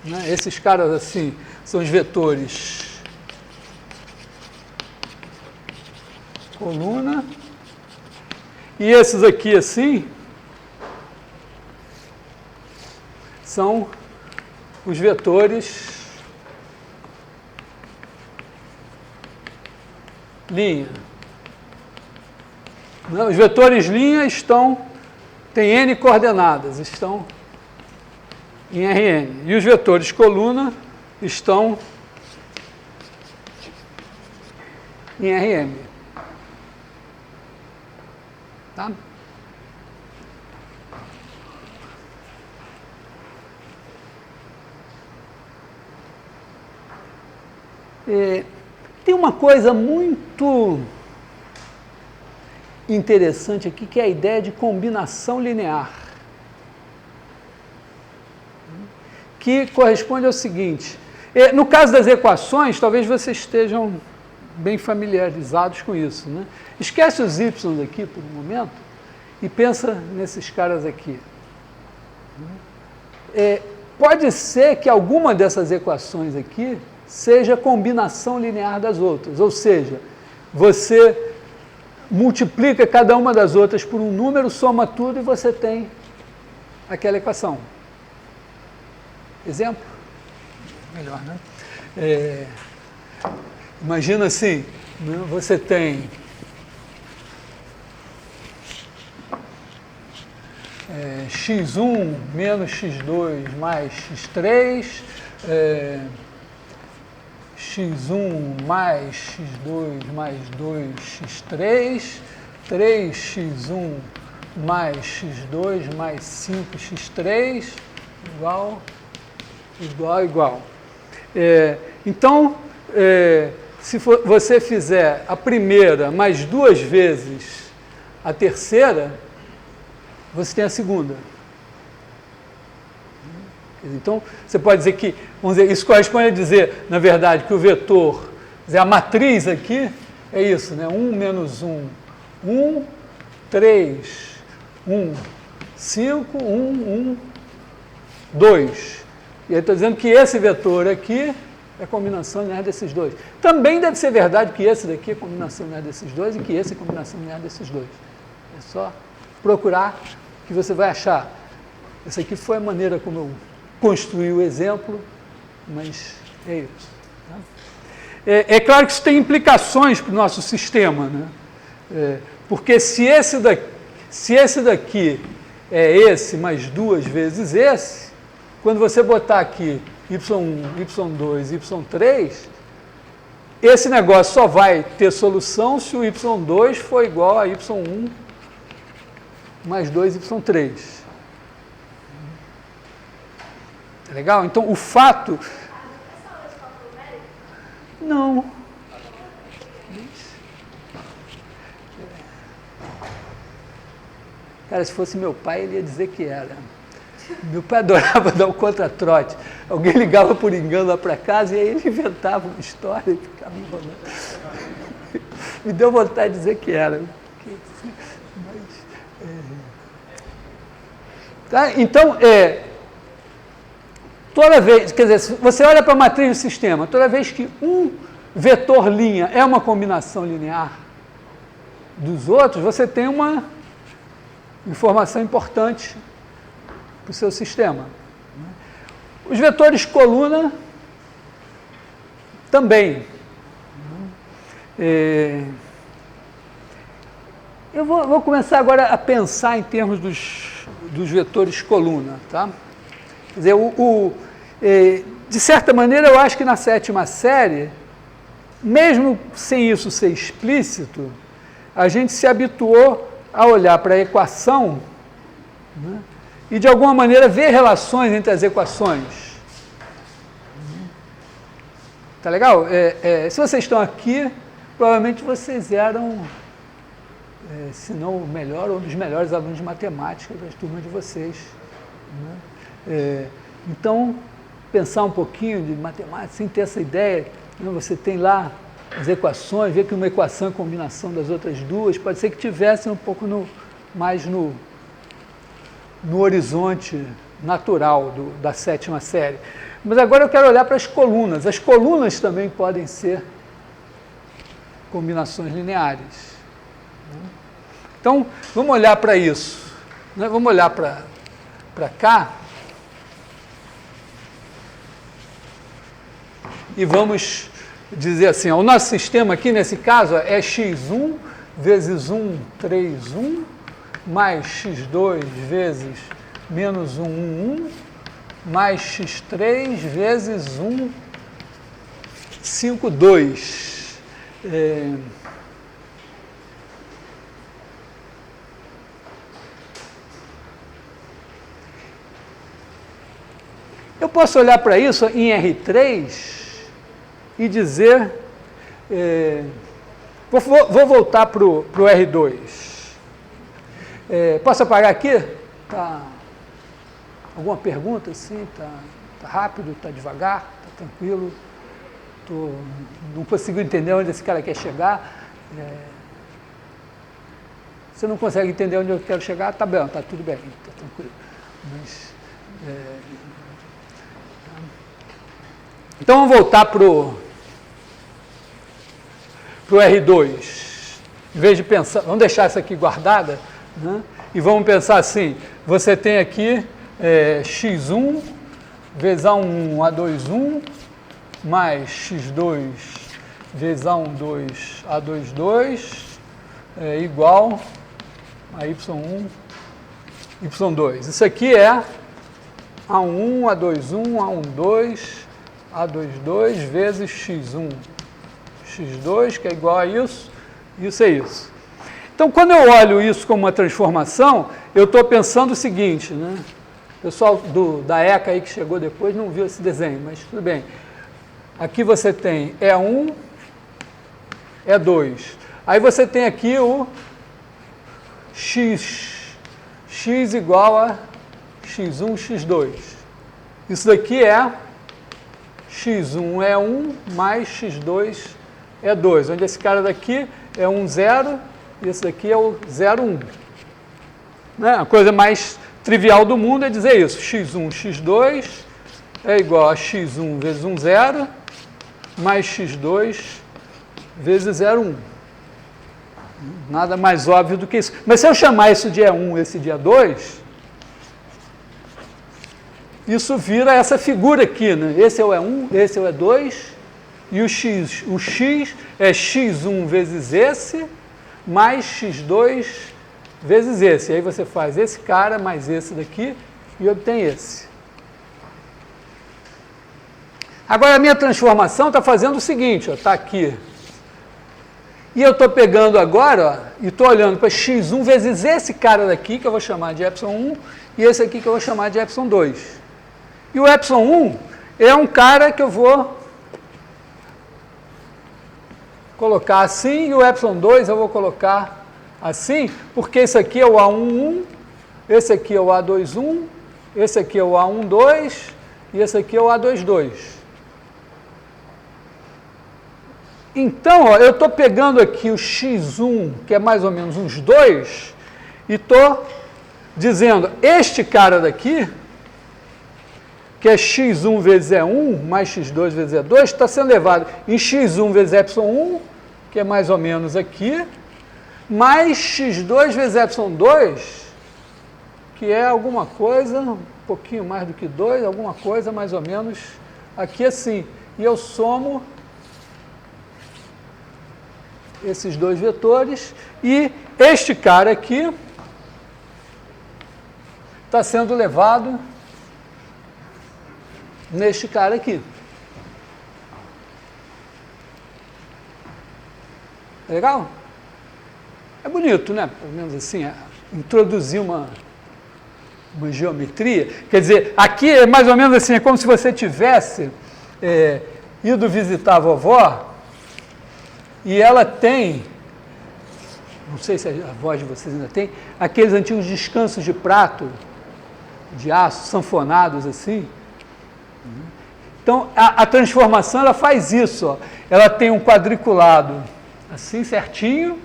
né, esses caras assim, são os vetores coluna, e esses aqui assim, são os vetores linha. Não, os vetores linha têm N coordenadas, estão em Rn. E os vetores coluna estão em Rm. Tá? Tem uma coisa muito interessante aqui, que é a ideia de combinação linear, que corresponde ao seguinte, no caso das equações, talvez vocês estejam bem familiarizados com isso, né? Esquece os y aqui por um momento e pensa nesses caras aqui. Pode ser que alguma dessas equações aqui seja combinação linear das outras, ou seja, você multiplica cada uma das outras por um número, soma tudo e você tem aquela equação. Exemplo? Melhor, né? Imagina assim, né? Você tem x1 menos x2 mais x3, x1 mais x2 mais 2x3, 3x1 mais x2 mais 5x3, igual. Então, se você fizer a primeira mais 2 vezes a terceira, você tem a segunda. Então, você pode dizer que, vamos dizer, isso corresponde a dizer, na verdade, que o vetor, a matriz aqui, é isso, né? 1 menos 1, 1, 3, 1, 5, 1, 1, 2. E aí estou dizendo que esse vetor aqui é a combinação linear desses dois. Também deve ser verdade que esse daqui é a combinação linear desses dois e que esse é a combinação linear desses dois. É só procurar que você vai achar. Essa aqui foi a maneira como eu construí o exemplo, mas é isso. Tá? É claro que isso tem implicações para o nosso sistema, né? Porque se esse daqui é esse mais 2 vezes esse, quando você botar aqui y1, y2, y3, esse negócio só vai ter solução se o y2 for igual a y1 mais 2, y3. Tá legal? Então, o fato... Não. Cara, se fosse meu pai, ele ia dizer que era. Meu pai adorava dar um contra-trote. Alguém ligava por engano lá para casa e aí ele inventava uma história e ficava enrolando. Me deu vontade de dizer que era. Tá? Então, toda vez, quer dizer, se você olha para a matriz do sistema, toda vez que um vetor linha é uma combinação linear dos outros, você tem uma informação importante para o seu sistema. Os vetores coluna também. Eu vou começar agora a pensar em termos dos vetores coluna. Tá? Quer dizer, de certa maneira, eu acho que na 7ª série, mesmo sem isso ser explícito, a gente se habituou a olhar para a equação, né, e, de alguma maneira, ver relações entre as equações. Tá legal? Se vocês estão aqui, provavelmente vocês eram se não o melhor, um dos melhores alunos de matemática das turmas de vocês. Né? Então, pensar um pouquinho de matemática, sem ter essa ideia, né? Você tem lá as equações, vê que uma equação é combinação das outras duas, pode ser que tivesse um pouco mais no horizonte natural da sétima série. Mas agora eu quero olhar para as colunas. As colunas também podem ser combinações lineares. Então, vamos olhar para isso. Né? Vamos olhar para cá. E vamos dizer assim, ó, o nosso sistema aqui, nesse caso, é x1 vezes 1, 3, 1, mais x2 vezes menos 1, 1, 1, mais x3 vezes 1, 5, 2. Eu posso olhar para isso em R3 e dizer, vou voltar para o R2. Posso apagar aqui? Tá. Alguma pergunta? Sim, tá rápido, tá devagar, tá tranquilo. Não consigo entender onde esse cara quer chegar. Você não consegue entender onde eu quero chegar? Tá bem, tá tudo bem, tá tranquilo. Mas, então vamos voltar para o R2. Em vez de pensar, vamos deixar essa aqui guardada, né? E vamos pensar assim, você tem aqui x1 vezes A11, A21, mais x2 vezes A12, A22, igual a y1, y2. Isso aqui é A1, A21, A12, A22 vezes x1, x2, que é igual a isso é isso. Então, quando eu olho isso como uma transformação, eu estou pensando o seguinte, né? O pessoal da ECA aí que chegou depois não viu esse desenho, mas tudo bem. Aqui você tem E1, E2. Aí você tem aqui o x igual a x1, x2. Isso daqui é x1 é 1 mais x2 é 2, onde esse cara daqui é 1, 0, e esse daqui é o 0, 1. Né? A coisa mais trivial do mundo é dizer isso, x1, x2 é igual a x1 vezes 1, 0, mais x2 vezes 0, 1. Nada mais óbvio do que isso. Mas se eu chamar isso de E1 e esse de E2, isso vira essa figura aqui, né? Esse é o E1, esse é o E2, e o x é x1 vezes esse, mais x2 vezes esse. E aí você faz esse cara mais esse daqui e obtém esse. Agora a minha transformação está fazendo o seguinte, está aqui. E eu estou pegando agora, ó, e estou olhando para x1 vezes esse cara daqui, que eu vou chamar de ε1, e esse aqui que eu vou chamar de ε2. E o ε1 é um cara que eu vou colocar assim, e o ε2 eu vou colocar assim, porque esse aqui é o A11, esse aqui é o A21, esse aqui é o A12, e esse aqui é o A22. Então, ó, eu estou pegando aqui o x1, que é mais ou menos uns 2, e estou dizendo, este cara daqui, que é x1 vezes E1, mais x2 vezes E2, está sendo levado em x1 vezes ε1, que é mais ou menos aqui, mais x2 vezes ε2, que é alguma coisa, um pouquinho mais do que 2, alguma coisa mais ou menos aqui assim. E eu somo esses dois vetores, e este cara aqui está sendo levado neste cara aqui. Legal? É bonito, né? Pelo menos assim, introduzir uma geometria. Quer dizer, aqui é mais ou menos assim, é como se você tivesse ido visitar a vovó e ela tem não sei se a voz de vocês ainda tem, aqueles antigos descansos de prato, de aço, sanfonados assim. Então, a transformação, ela faz isso, ó. Ela tem um quadriculado assim, certinho,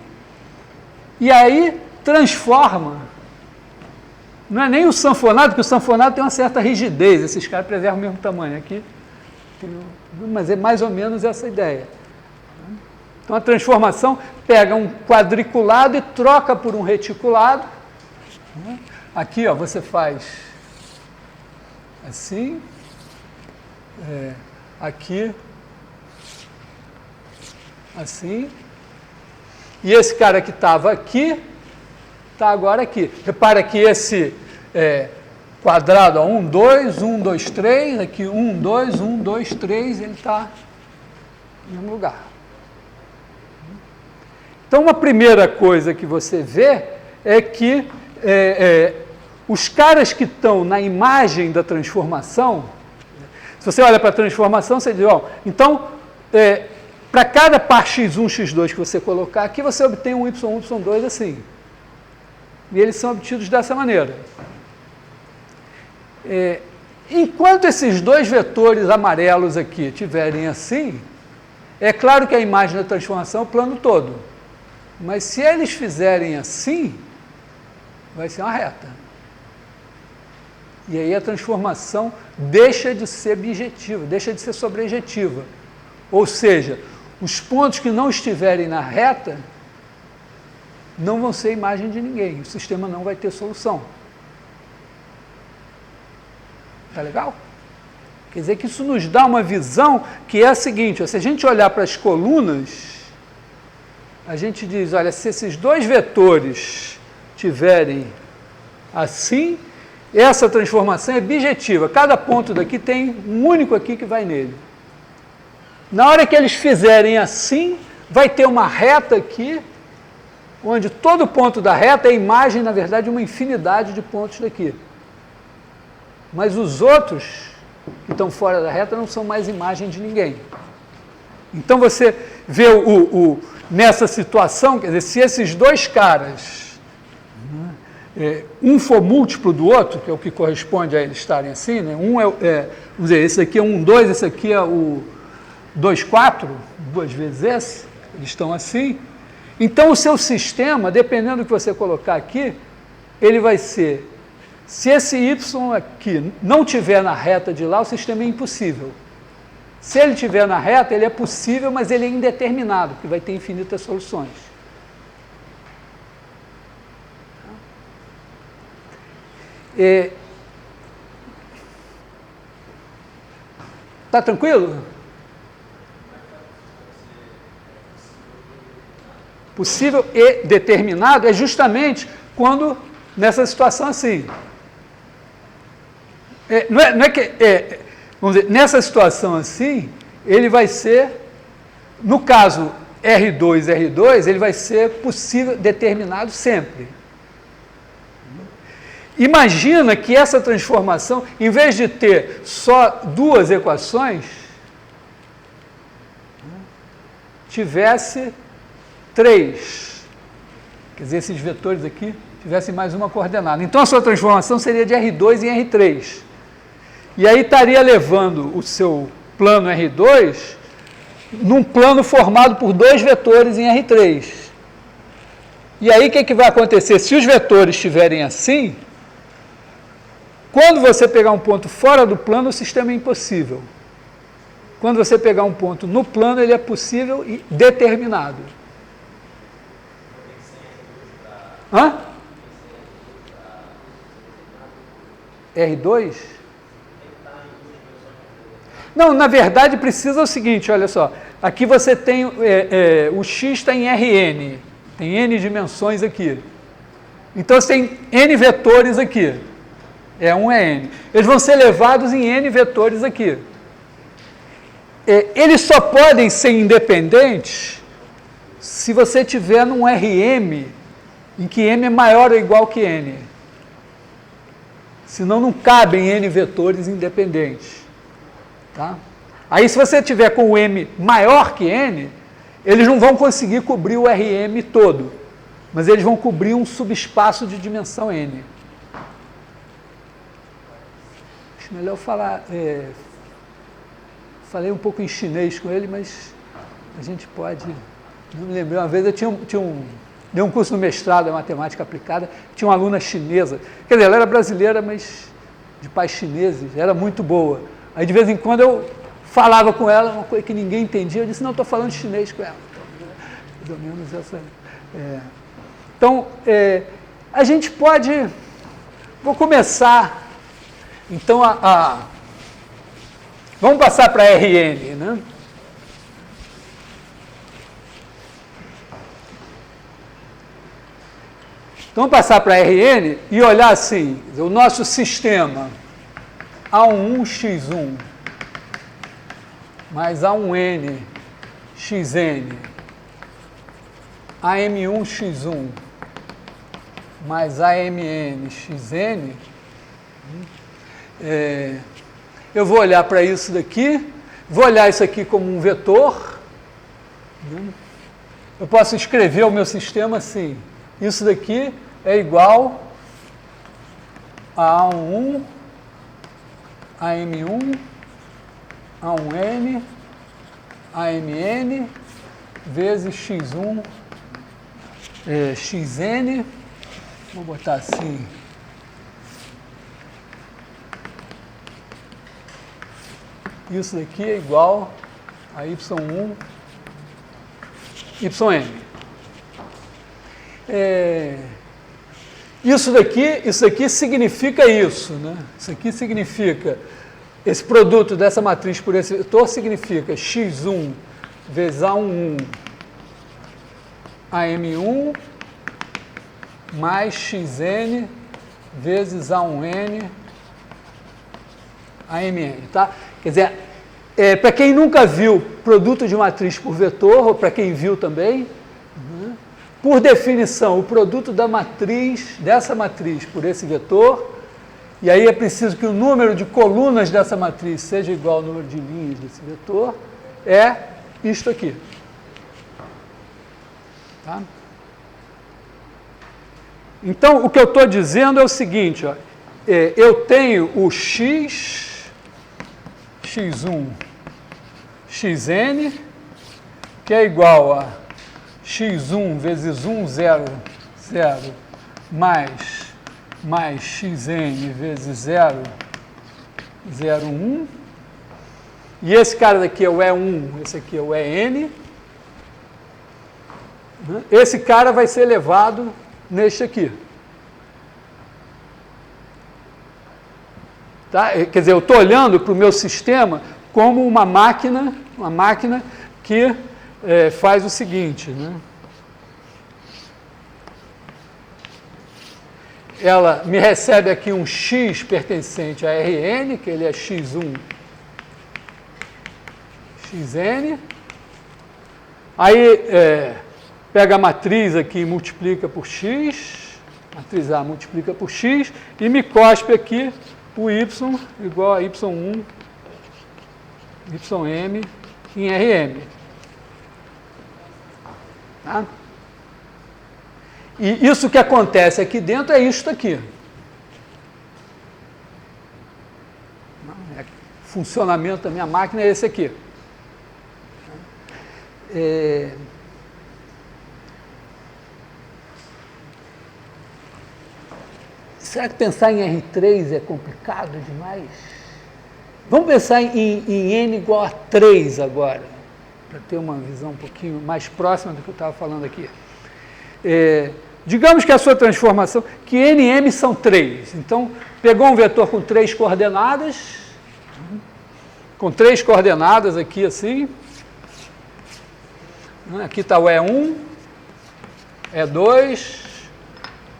e aí transforma. Não é nem o sanfonado, porque o sanfonado tem uma certa rigidez, esses caras preservam o mesmo tamanho aqui, mas é mais ou menos essa ideia. Então, a transformação pega um quadriculado e troca por um reticulado. Aqui, ó, você faz assim, aqui, assim, e esse cara que estava aqui, está agora aqui. Repara que esse quadrado, ó, 1, 2, 1, 2, 3, aqui 1, 2, 1, 2, 3, ele está no mesmo lugar. Então, uma primeira coisa que você vê é que os caras que estão na imagem da transformação, se você olha para a transformação, você diz, ó, então, para cada par x1, x2 que você colocar aqui, você obtém um y1, y2 assim. E eles são obtidos dessa maneira. Enquanto esses dois vetores amarelos aqui estiverem assim, é claro que a imagem da transformação é o plano todo. Mas se eles fizerem assim, vai ser uma reta. E aí a transformação deixa de ser objetiva, deixa de ser sobrejetiva. Ou seja, os pontos que não estiverem na reta não vão ser imagem de ninguém, o sistema não vai ter solução. Tá legal? Quer dizer que isso nos dá uma visão que é a seguinte, ó, se a gente olhar para as colunas, a gente diz, olha, se esses dois vetores tiverem assim, essa transformação é bijetiva. Cada ponto daqui tem um único aqui que vai nele. Na hora que eles fizerem assim, vai ter uma reta aqui, onde todo ponto da reta é imagem, na verdade, de uma infinidade de pontos daqui. Mas os outros, que estão fora da reta, não são mais imagem de ninguém. Então, você vê nessa situação, quer dizer, se esses dois caras, um for múltiplo do outro, que é o que corresponde a eles estarem assim, né? Vamos dizer, esse aqui é 1, 2, esse aqui é o 2, 4, duas vezes esse, eles estão assim. Então, o seu sistema, dependendo do que você colocar aqui, ele vai ser, se esse y aqui não tiver na reta de lá, o sistema é impossível. Se ele estiver na reta, ele é possível, mas ele é indeterminado, porque vai ter infinitas soluções. Está tranquilo? Possível e determinado é justamente quando, nessa situação assim. Vamos dizer, nessa situação assim, ele vai ser, no caso R2, R2, ele vai ser possível, determinado sempre. Imagina que essa transformação, em vez de ter só duas equações, tivesse 3. Quer dizer, esses vetores aqui tivessem mais uma coordenada. Então, a sua transformação seria de R2 em R3. E aí estaria levando o seu plano R2 num plano formado por dois vetores em R3. E aí, o que vai acontecer? Se os vetores estiverem assim, quando você pegar um ponto fora do plano, o sistema é impossível. Quando você pegar um ponto no plano, ele é possível e determinado. Hã? R2? Não, na verdade precisa o seguinte, olha só, aqui você tem, o x está em Rn, tem n dimensões aqui. Então você tem n vetores aqui, E1 é n. Eles vão ser levados em n vetores aqui. Eles só podem ser independentes se você tiver num Rm em que m é maior ou igual que n. Senão não cabem n vetores independentes. Tá? Aí, se você tiver com o m maior que n, eles não vão conseguir cobrir o Rm todo. mas eles vão cobrir um subespaço de dimensão n. Acho melhor falar... falei um pouco em chinês com ele, mas a gente pode... Não me lembrei, uma vez eu dei um curso no mestrado em matemática aplicada, tinha uma aluna chinesa, quer dizer, ela era brasileira, mas de pais chineses, era muito boa. Aí de vez em quando eu falava com ela, uma coisa que ninguém entendia, eu disse, não, estou falando chinês com ela. Mais ou menos essa... Então, a gente pode... Vou começar, então, vamos passar para Rn, né? Então, vamos passar para Rn e olhar assim, o nosso sistema A11x1 mais A1n xn, AM1x1 mais AMN xn, eu vou olhar para isso daqui, vou olhar isso aqui como um vetor, né? Eu posso escrever o meu sistema assim, isso daqui é igual a A1, AM1, A1N, AMN, vezes x1, xn, vou botar assim, isso daqui é igual a y1, yn. Isso daqui significa isso, né? Isso aqui significa, esse produto dessa matriz por esse vetor significa x1 vezes A11 AM1 mais xn vezes A1n AMN, tá? Quer dizer, para quem nunca viu produto de matriz por vetor, ou para quem viu também, né? Por definição, o produto da matriz, dessa matriz por esse vetor, e aí é preciso que o número de colunas dessa matriz seja igual ao número de linhas desse vetor, é isto aqui. Tá? Então, o que eu estou dizendo é o seguinte, ó, eu tenho o x, x1, xn, que é igual a x1 vezes 1, 0, 0, mais xn vezes 0, 0, 1. E esse cara daqui é o E1, esse aqui é o EN. Esse cara vai ser elevado neste aqui. Tá? Quer dizer, eu estou olhando para o meu sistema como uma máquina que faz o seguinte, né? Ela me recebe aqui um x pertencente a Rn, que ele é x1, xn. Aí, pega a matriz aqui e multiplica por x, matriz A multiplica por x, e me cospe aqui o y igual a y1, ym em Rm. Tá? E isso que acontece aqui dentro é isto aqui. O funcionamento da minha máquina é esse aqui. Será que pensar em R3 é complicado demais? Vamos pensar em N igual a 3 agora, para ter uma visão um pouquinho mais próxima do que eu estava falando aqui. Digamos que a sua transformação, que NM são 3. Então, pegou um vetor com 3 coordenadas, aqui assim. Aqui está o E1, E2,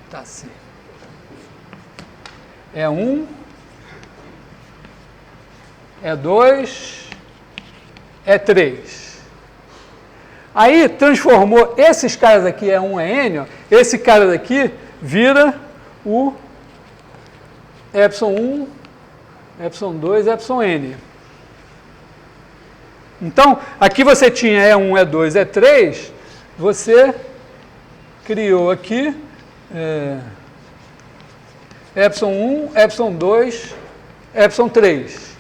está assim. E1, E2, E3. Aí transformou esses caras aqui, E1, EN, ó, esse cara daqui vira o ε1, ε2, εn. Então, aqui você tinha E1, E2, E3, você criou aqui ε1, ε2, ε3.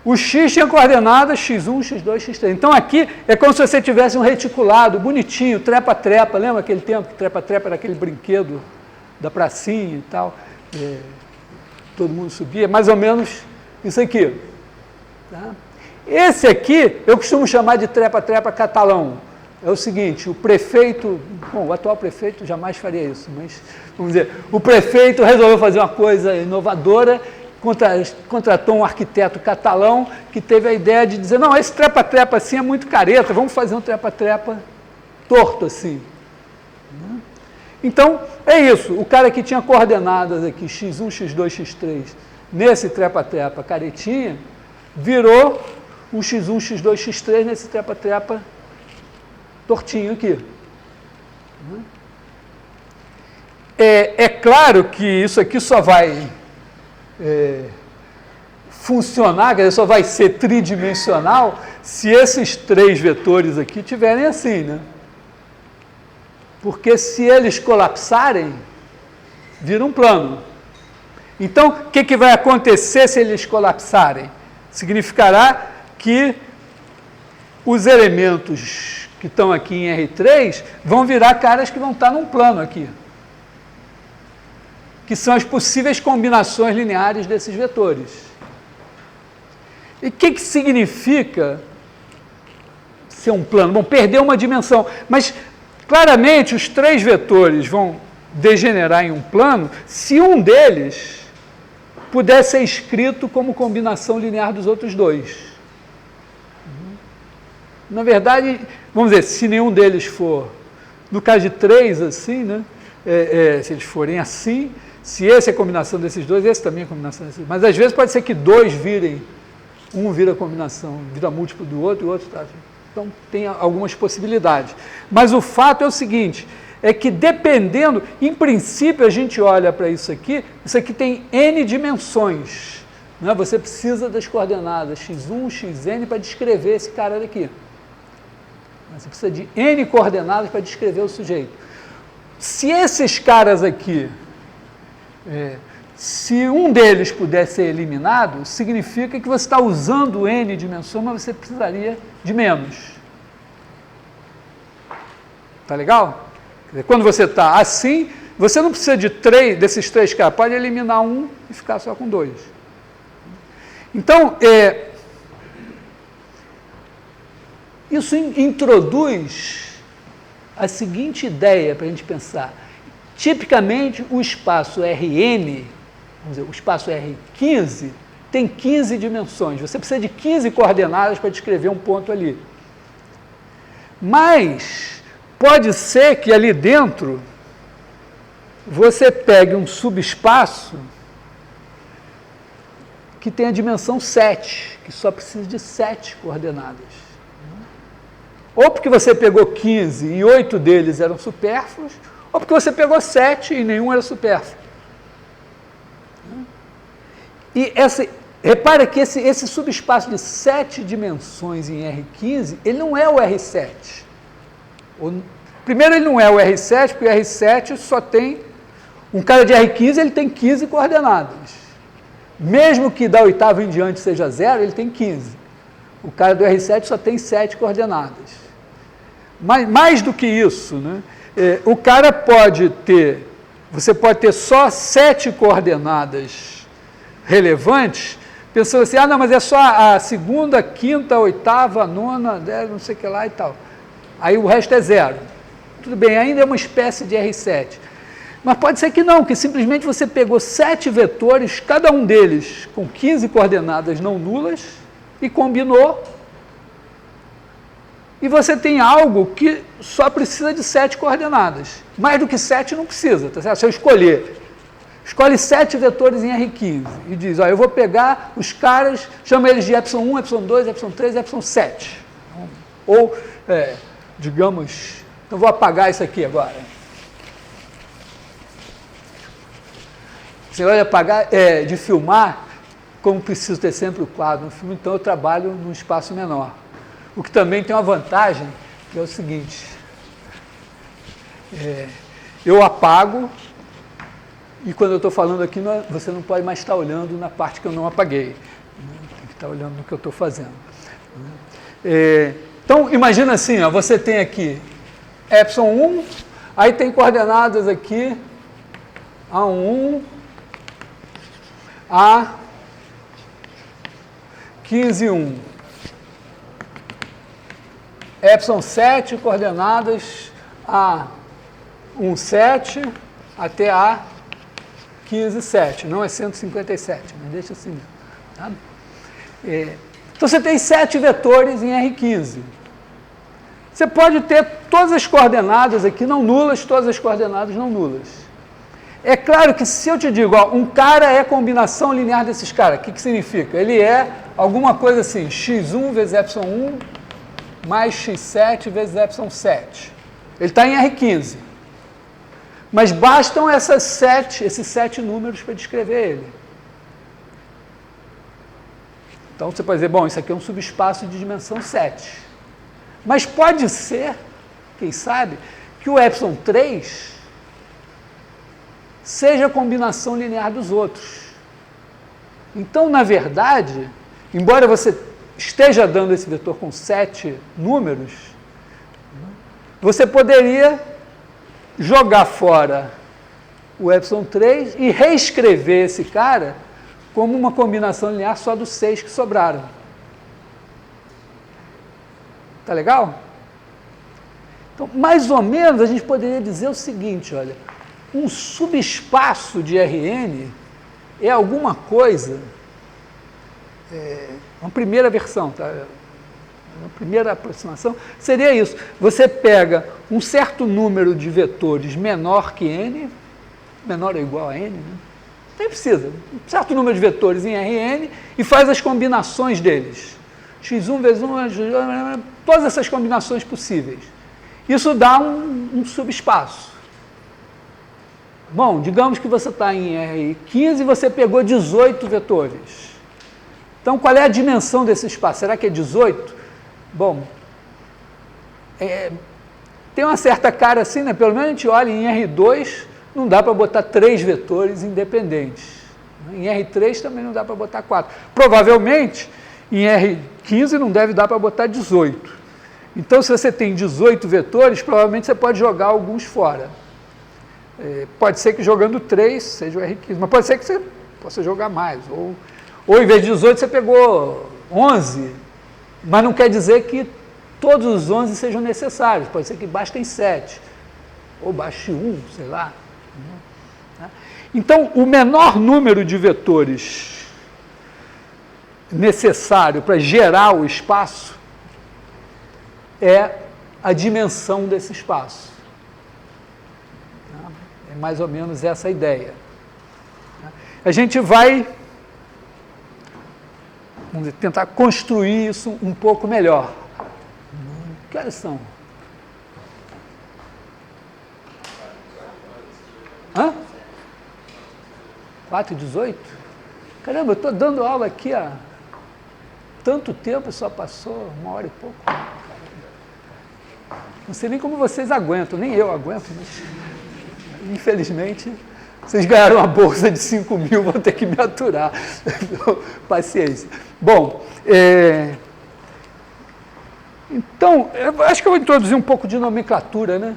O x tinha coordenadas x1, x2, x3. Então aqui é como se você tivesse um reticulado bonitinho, trepa-trepa. Lembra aquele tempo que trepa-trepa era aquele brinquedo da pracinha e tal? Todo mundo subia, mais ou menos isso aqui. Tá? Esse aqui eu costumo chamar de trepa-trepa catalão. É o seguinte, o prefeito, bom, o atual prefeito jamais faria isso, mas vamos dizer, o prefeito resolveu fazer uma coisa inovadora, contratou um arquiteto catalão que teve a ideia de dizer, não, esse trepa-trepa assim é muito careta, vamos fazer um trepa-trepa torto assim. Então, é isso, o cara que tinha coordenadas aqui, x1, x2, x3, nesse trepa-trepa caretinha, virou um x1, x2, x3 nesse trepa-trepa tortinho aqui. É claro que isso aqui só vai funcionar, quer dizer, só vai ser tridimensional se esses três vetores aqui tiverem assim, né? Porque se eles colapsarem, vira um plano. Então, o que vai acontecer se eles colapsarem? Significará que os elementos que estão aqui em R3 vão virar caras que vão estar num plano aqui, que são as possíveis combinações lineares desses vetores. E o que significa ser um plano? Bom, perder uma dimensão, mas claramente os três vetores vão degenerar em um plano se um deles puder ser escrito como combinação linear dos outros dois. Na verdade, vamos dizer, se nenhum deles for, no caso de três assim, né, se eles forem assim, se esse é a combinação desses dois, esse também é a combinação desses dois. Mas às vezes pode ser que dois virem, um vira combinação, vira múltiplo do outro e o outro está. Então tem algumas possibilidades. Mas o fato é o seguinte, é que dependendo, em princípio a gente olha para isso aqui tem n dimensões. Né? Você precisa das coordenadas x1, xn para descrever esse cara daqui. Você precisa de n coordenadas para descrever o sujeito. Se esses caras aqui, se um deles puder ser eliminado, significa que você está usando n dimensões, mas você precisaria de menos. Tá legal? Quando você está assim, você não precisa de desses três caras, pode eliminar um e ficar só com dois. Então, isso introduz a seguinte ideia para a gente pensar. Tipicamente, o espaço Rn, vamos dizer, o espaço R15, tem 15 dimensões. Você precisa de 15 coordenadas para descrever um ponto ali. Mas pode ser que ali dentro você pegue um subespaço que tem a dimensão 7, que só precisa de 7 coordenadas. Ou porque você pegou 15 e 8 deles eram supérfluos, ou porque você pegou 7 e nenhum era supérfluo. E repara que esse subespaço de 7 dimensões em R15, ele não é o R7. Primeiro, ele não é o R7, porque o R7 só tem... Um cara de R15, ele tem 15 coordenadas. Mesmo que da oitava em diante seja 0, ele tem 15. O cara do R7 só tem 7 coordenadas. Mas, mais do que isso, né, o cara pode ter... Você pode ter só 7 coordenadas relevantes, pensando assim, não, mas é só a segunda, quinta, oitava, nona, 10, não sei o que lá e tal. Aí o resto é 0. Tudo bem, ainda é uma espécie de R7. Mas pode ser que não, que simplesmente você pegou 7 vetores, cada um deles com 15 coordenadas não nulas, e combinou, e você tem algo que só precisa de 7 coordenadas. Mais do que 7 não precisa, tá certo? Se eu escolhe 7 vetores em R15 e diz, eu vou pegar os caras, chama eles de ε1, ε2, ε3, ε7. Ou, digamos, então vou apagar isso aqui agora. Você vai apagar, de filmar, como preciso ter sempre o quadro no filme, então eu trabalho num espaço menor. O que também tem uma vantagem, que é o seguinte, eu apago, e quando eu estou falando aqui, você não pode mais estar olhando na parte que eu não apaguei. Tem que estar olhando no que eu estou fazendo. Então, imagina assim, ó, você tem aqui ε1, aí tem coordenadas aqui, A1, A 15, 1. ε7, coordenadas A1, 7 até A 15, 7. Não é 157, mas deixa assim mesmo. Tá? Então, você tem 7 vetores em R15. Você pode ter todas as coordenadas aqui não nulas, todas as coordenadas não nulas. É claro que se eu te digo, ó, um cara é combinação linear desses caras, o que significa? Ele é alguma coisa assim, x1 vezes ε1 mais x7 vezes ε7. Ele está em R15. Mas bastam esses 7 números para descrever ele. Então, você pode dizer, bom, isso aqui é um subespaço de dimensão 7. Mas pode ser, quem sabe, que o ε3 seja a combinação linear dos outros. Então, na verdade, embora você esteja dando esse vetor com 7 números, você poderia jogar fora o ε3 e reescrever esse cara como uma combinação linear só dos 6 que sobraram. Tá legal? Então, mais ou menos, a gente poderia dizer o seguinte, olha, um subespaço de Rn é alguma coisa, uma primeira versão, tá? Uma primeira aproximação seria isso. Você pega um certo número de vetores menor que n, menor ou igual a n, né? Nem precisa. Um certo número de vetores em Rn e faz as combinações deles. x1 vezes 1, todas essas combinações possíveis. Isso dá um subespaço. Bom, digamos que você está em R15 e você pegou 18 vetores. Então, qual é a dimensão desse espaço? Será que é 18? Bom, tem uma certa cara assim, né? Pelo menos a gente olha em R2, não dá para botar 3 vetores independentes. Em R3 também não dá para botar 4. Provavelmente, em R15 não deve dar para botar 18. Então, se você tem 18 vetores, provavelmente você pode jogar alguns fora. Pode ser que jogando 3 seja o R15, mas pode ser que você possa jogar mais. Ou em vez de 18 você pegou 11, mas não quer dizer que todos os 11 sejam necessários. Pode ser que bastem 7, ou baste 1, sei lá. Então, o menor número de vetores necessário para gerar o espaço é a dimensão desse espaço. É mais ou menos essa a ideia. A gente vai tentar construir isso um pouco melhor. Que horas são? 4h18? Caramba, eu estou dando aula aqui há tanto tempo, só passou 1h e pouco. Não sei nem como vocês aguentam, nem eu aguento, mas infelizmente vocês ganharam uma bolsa de 5 mil, vão ter que me aturar. Paciência. Bom, então, eu acho que eu vou introduzir um pouco de nomenclatura, né?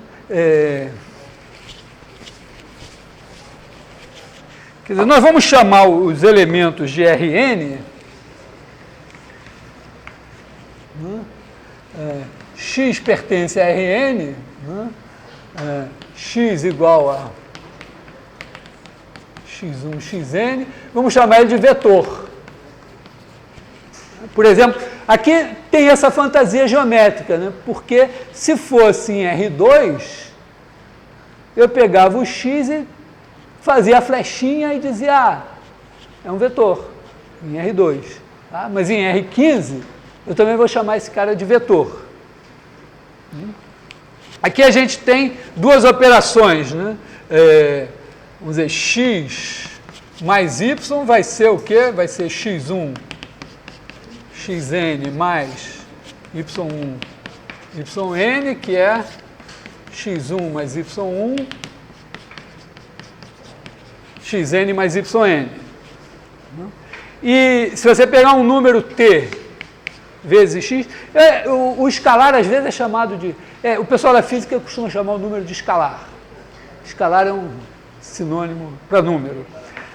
Quer dizer, nós vamos chamar os elementos de Rn, x pertence a Rn, x igual a x1, xn, vamos chamar ele de vetor. Por exemplo, aqui tem essa fantasia geométrica, né? Porque se fosse em R2, eu pegava o x e fazia a flechinha e dizia, é um vetor, em R2. Tá? Mas em R15, eu também vou chamar esse cara de vetor. Aqui a gente tem duas operações, né? Vamos dizer, x mais y vai ser o quê? Vai ser x1, xn mais y1, yn, que é x1 mais y1, xn mais yn. E se você pegar um número t vezes x, o escalar às vezes é chamado de... o pessoal da física costuma chamar o número de escalar. Escalar é um sinônimo para número.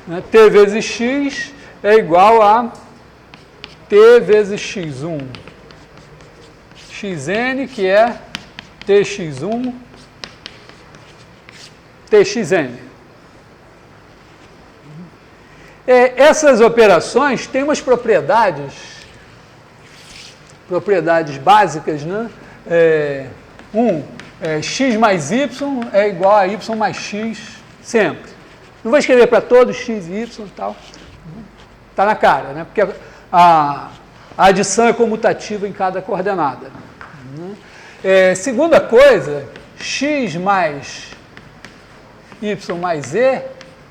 Né? T vezes x é igual a t vezes x1, xn, que é tx1, txn. Essas operações têm umas propriedades básicas, né? X mais y é igual a y mais x sempre. Não vou escrever para todos x e y e tal. Está na cara, né? Porque a adição é comutativa em cada coordenada. Segunda coisa, x mais y mais z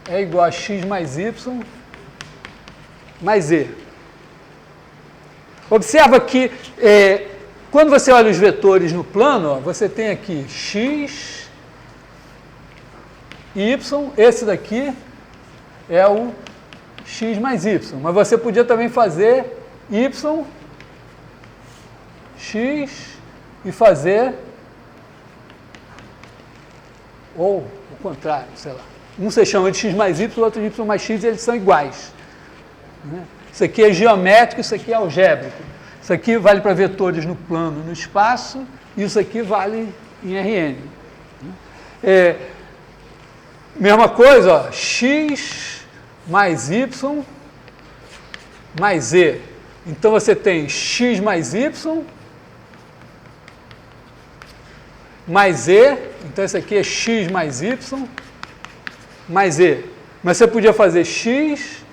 é igual a x mais y mais z. Observa que quando você olha os vetores no plano, ó, você tem aqui x, y, esse daqui é o x mais y. Mas você podia também fazer y, x e fazer, ou o contrário, sei lá. Um você chama de x mais y, o outro de y mais x, e eles são iguais. Isso aqui é geométrico, isso aqui é algébrico. Isso aqui vale para vetores no plano, no espaço, e isso aqui vale em Rn. Mesma coisa, ó, x mais y mais z. Então você tem x mais y mais z, então isso aqui é x mais y mais z. Mas você podia fazer x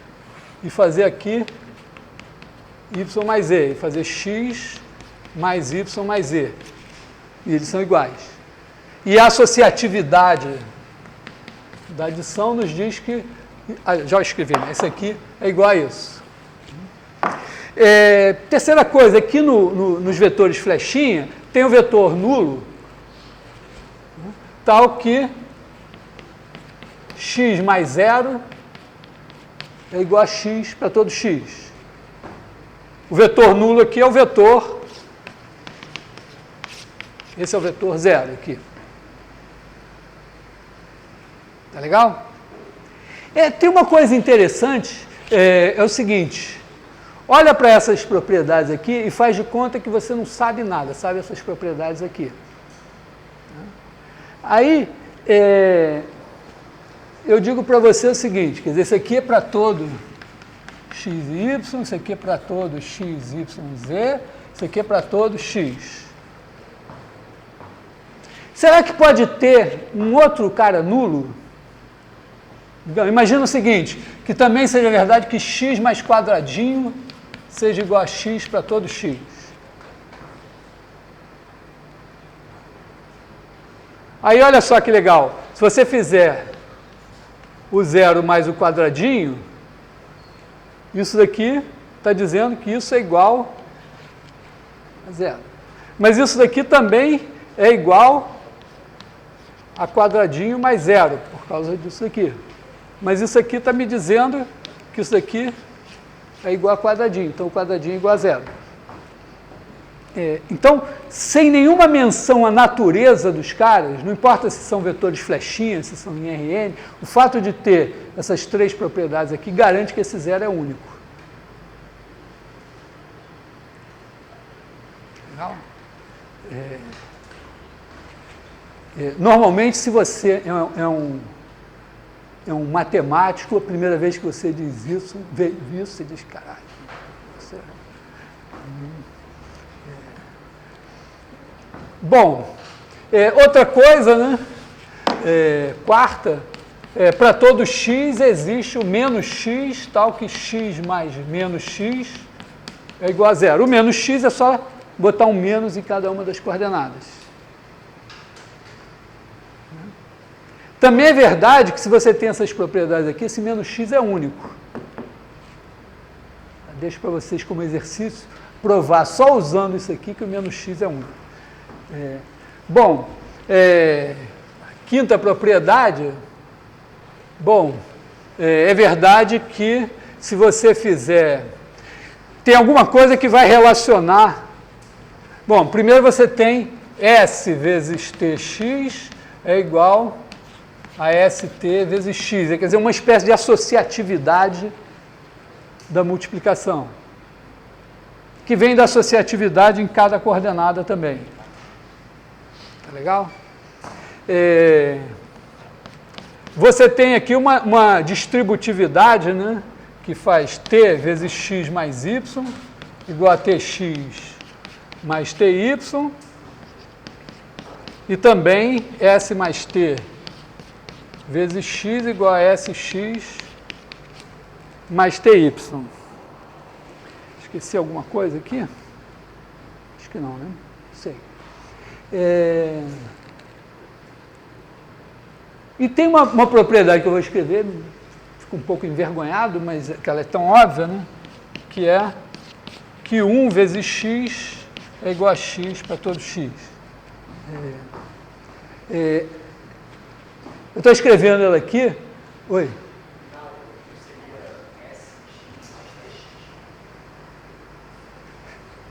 e fazer aqui y mais z, e fazer x mais y mais z. E eles são iguais. E a associatividade da adição nos diz que... já escrevi, né? Esse aqui é igual a isso. Terceira coisa, aqui nos vetores flechinha, tem o vetor nulo, tal que x mais 0 é igual a x para todo x. O vetor nulo aqui é o vetor, esse é o vetor 0 aqui. Tá legal? Tem uma coisa interessante, é o seguinte, olha para essas propriedades aqui e faz de conta que você não sabe nada, sabe essas propriedades aqui. Aí, eu digo para você o seguinte, quer dizer, isso aqui é para todo x e y, isso aqui é para todo x, y, z, isso aqui é para todo x. Será que pode ter um outro cara nulo? Então, imagina o seguinte, que também seja verdade que x mais quadradinho seja igual a x para todo x. Aí olha só que legal, se você fizer o 0 mais o quadradinho, isso daqui está dizendo que isso é igual a 0. Mas isso daqui também é igual a quadradinho mais 0, por causa disso aqui. Mas isso aqui está me dizendo que isso daqui é igual a quadradinho, então o quadradinho é igual a 0. Então, sem nenhuma menção à natureza dos caras, não importa se são vetores flechinhas, se são em Rn, o fato de ter essas três propriedades aqui garante que esse 0 é único. Legal? Normalmente, se você é um matemático, a primeira vez que você diz isso, vê isso, você diz, caralho, você... Bom, outra coisa, né? Quarta, para todo x existe o menos x, tal que x mais menos x é igual a 0. O menos x é só botar um menos em cada uma das coordenadas. Também é verdade que se você tem essas propriedades aqui, esse menos x é único. Deixo para vocês como exercício provar só usando isso aqui que o menos x é único. Bom, Quinta propriedade, bom, é verdade que se você fizer, tem alguma coisa que vai relacionar. Bom, primeiro você tem S vezes TX é igual a ST vezes X, quer dizer, uma espécie de associatividade da multiplicação, que vem da associatividade em cada coordenada também. Tá legal? Você tem aqui uma distributividade, né, que faz T vezes X mais Y igual a TX mais TY, e também S mais T vezes X igual a SX mais TY. Esqueci alguma coisa aqui? Acho que não, né? Sei. E tem uma propriedade que eu vou escrever, fico um pouco envergonhado, mas que ela é tão óbvia, né? Que é que 1 vezes x é igual a x para todo x. Eu estou escrevendo ela aqui. Oi.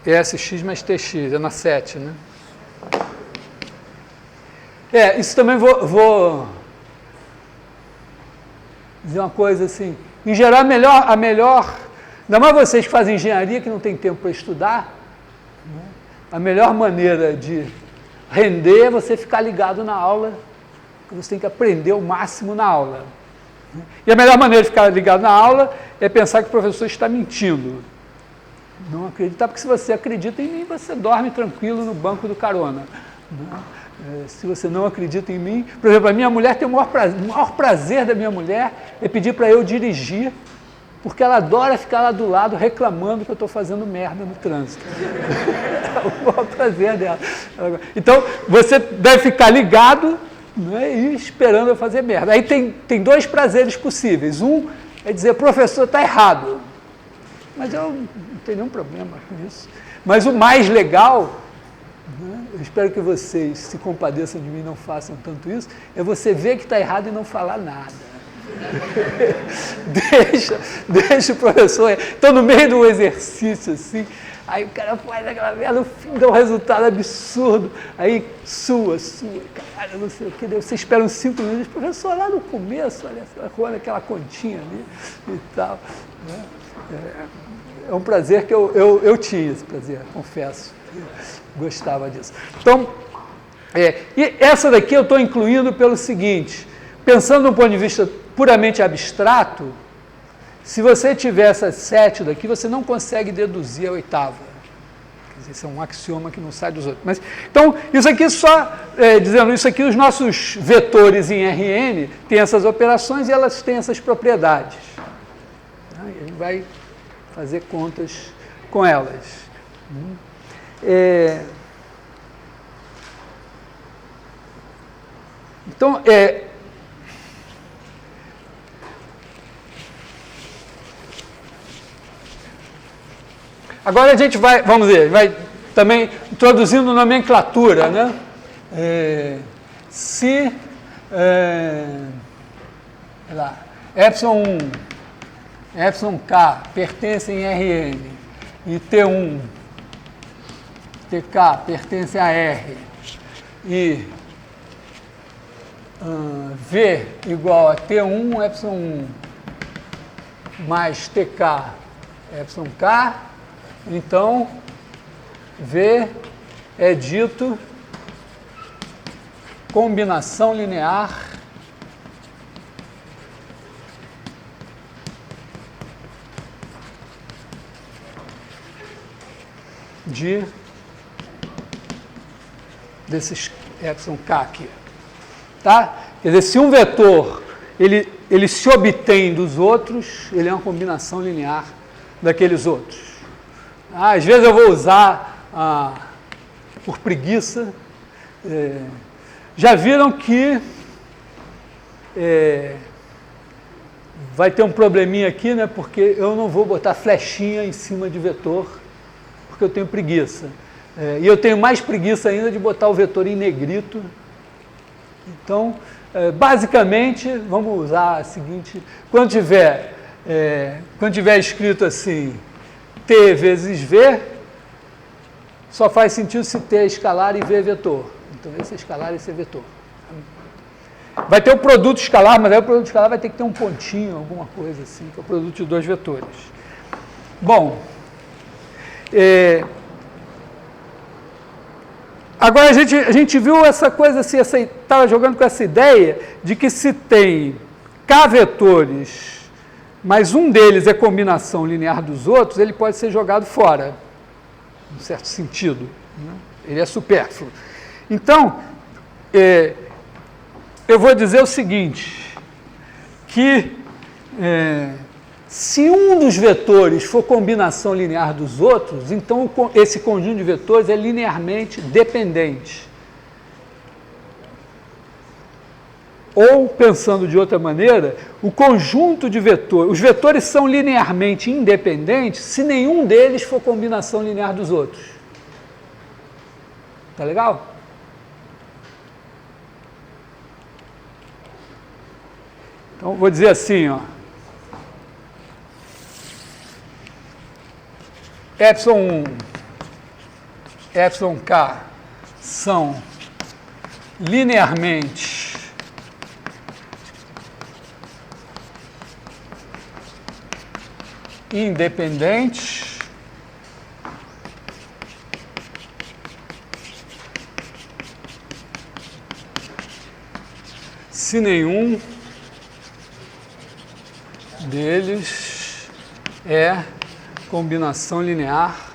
SX mais TX, é na 7, né? Isso também vou dizer uma coisa assim. Em geral, a melhor, ainda mais vocês que fazem engenharia, que não tem tempo para estudar, né? A melhor maneira de render é você ficar ligado na aula, você tem que aprender o máximo na aula. E a melhor maneira de ficar ligado na aula é pensar que o professor está mentindo. Não acreditar, porque se você acredita em mim, você dorme tranquilo no banco do carona. Se você não acredita em mim, por exemplo, a minha mulher tem o maior prazer da minha mulher é pedir para eu dirigir, porque ela adora ficar lá do lado reclamando que eu estou fazendo merda no trânsito. É o maior prazer dela. Então, você deve ficar ligado, né, e esperando eu fazer merda. Aí tem dois prazeres possíveis. Um é dizer, professor, está errado. Mas eu não tenho nenhum problema com isso. Mas o mais legal, né, eu espero que vocês se compadeçam de mim e não façam tanto isso, é você ver que está errado e não falar nada. deixa o professor. Então, no meio do exercício, assim, aí o cara faz aquela merda, no fim dá um resultado absurdo. Aí, sua, cara, não sei o que, você espera uns 5 minutos, professor, lá no começo, olha aquela continha ali e tal. Né? É um prazer que eu tinha esse prazer, confesso. Gostava disso. Então, e essa daqui eu estou incluindo pelo seguinte, pensando do ponto de vista puramente abstrato, se você tiver essas 7 daqui, você não consegue deduzir a 8ª. Quer dizer, isso é um axioma que não sai dos outros. Mas, então, isso aqui só, dizendo isso aqui, os nossos vetores em Rn têm essas operações e elas têm essas propriedades. A gente vai fazer contas com elas. Então, agora a gente vai, vamos ver, vai também introduzindo nomenclatura, né? Se epsilon 1, epsilon k pertencem a Rn e T1, Tk pertence a R e V igual a T1 epsilon 1 mais Tk epsilon k, então V é dito combinação linear desses epsilon k aqui. Tá? Quer dizer, se um vetor ele se obtém dos outros, ele é uma combinação linear daqueles outros. Às vezes eu vou usar por preguiça. Já viram que vai ter um probleminha aqui, né? Porque eu não vou botar flechinha em cima de vetor, porque eu tenho preguiça. E eu tenho mais preguiça ainda de botar o vetor em negrito Então, basicamente, vamos usar a seguinte, quando tiver escrito assim, T vezes V, só faz sentido se T é escalar e V é vetor. Então, esse é escalar e esse é vetor. Vai ter o produto escalar, mas aí o produto escalar vai ter que ter um pontinho, alguma coisa assim, que é o produto de dois vetores. Bom, agora a gente viu essa coisa assim, estava jogando com essa ideia de que se tem K vetores, mas um deles é combinação linear dos outros, ele pode ser jogado fora, em certo sentido, né? Ele é supérfluo. Então, eu vou dizer o seguinte, que se um dos vetores for combinação linear dos outros, então esse conjunto de vetores é linearmente dependente. Ou, pensando de outra maneira, o conjunto de vetores, os vetores são linearmente independentes se nenhum deles for combinação linear dos outros. Tá legal? Então, vou dizer assim, ó. Epsilon 1, Epsilon K são linearmente independentes se nenhum deles é combinação linear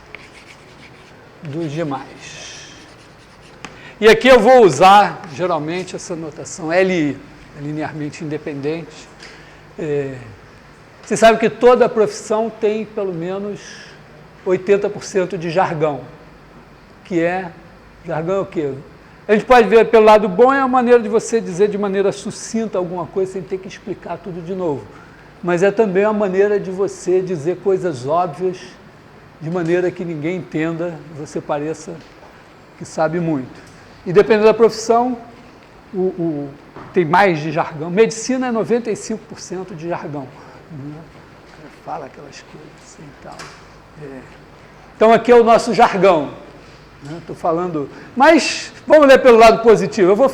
dos demais. E aqui eu vou usar, geralmente, essa notação LI, linearmente independente. Você sabe que toda profissão tem pelo menos 80% de jargão, que jargão é o quê? A gente pode ver pelo lado bom, é a maneira de você dizer de maneira sucinta alguma coisa sem ter que explicar tudo de novo. Mas é também uma maneira de você dizer coisas óbvias, de maneira que ninguém entenda, você pareça que sabe muito. E dependendo da profissão, tem mais de jargão. Medicina é 95% de jargão. Fala aquelas coisas assim e tal. Então aqui é o nosso jargão. Estou falando... Mas vamos ler pelo lado positivo. Eu vou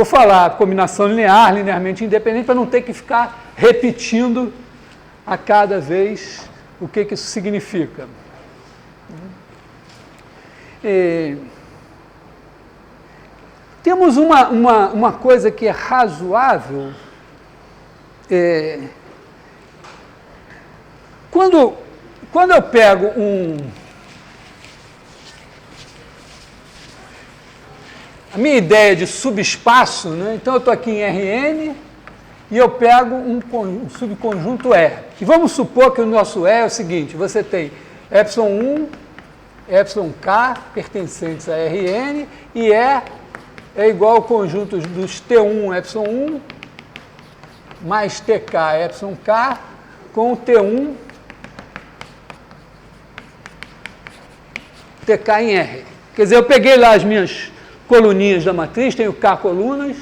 falar combinação linear, linearmente independente, para não ter que ficar repetindo a cada vez o que isso significa. Temos uma coisa que é razoável. Quando eu pego a minha ideia de subespaço, né? Então eu estou aqui em Rn e eu pego um subconjunto E. E vamos supor que o nosso E é o seguinte, você tem epsilon 1, epsilon k pertencentes a Rn e E é igual ao conjunto dos T1 epsilon 1 mais Tk epsilon k com o T1 Tk em R. Quer dizer, eu peguei lá as minhas coluninhas da matriz, tenho K colunas,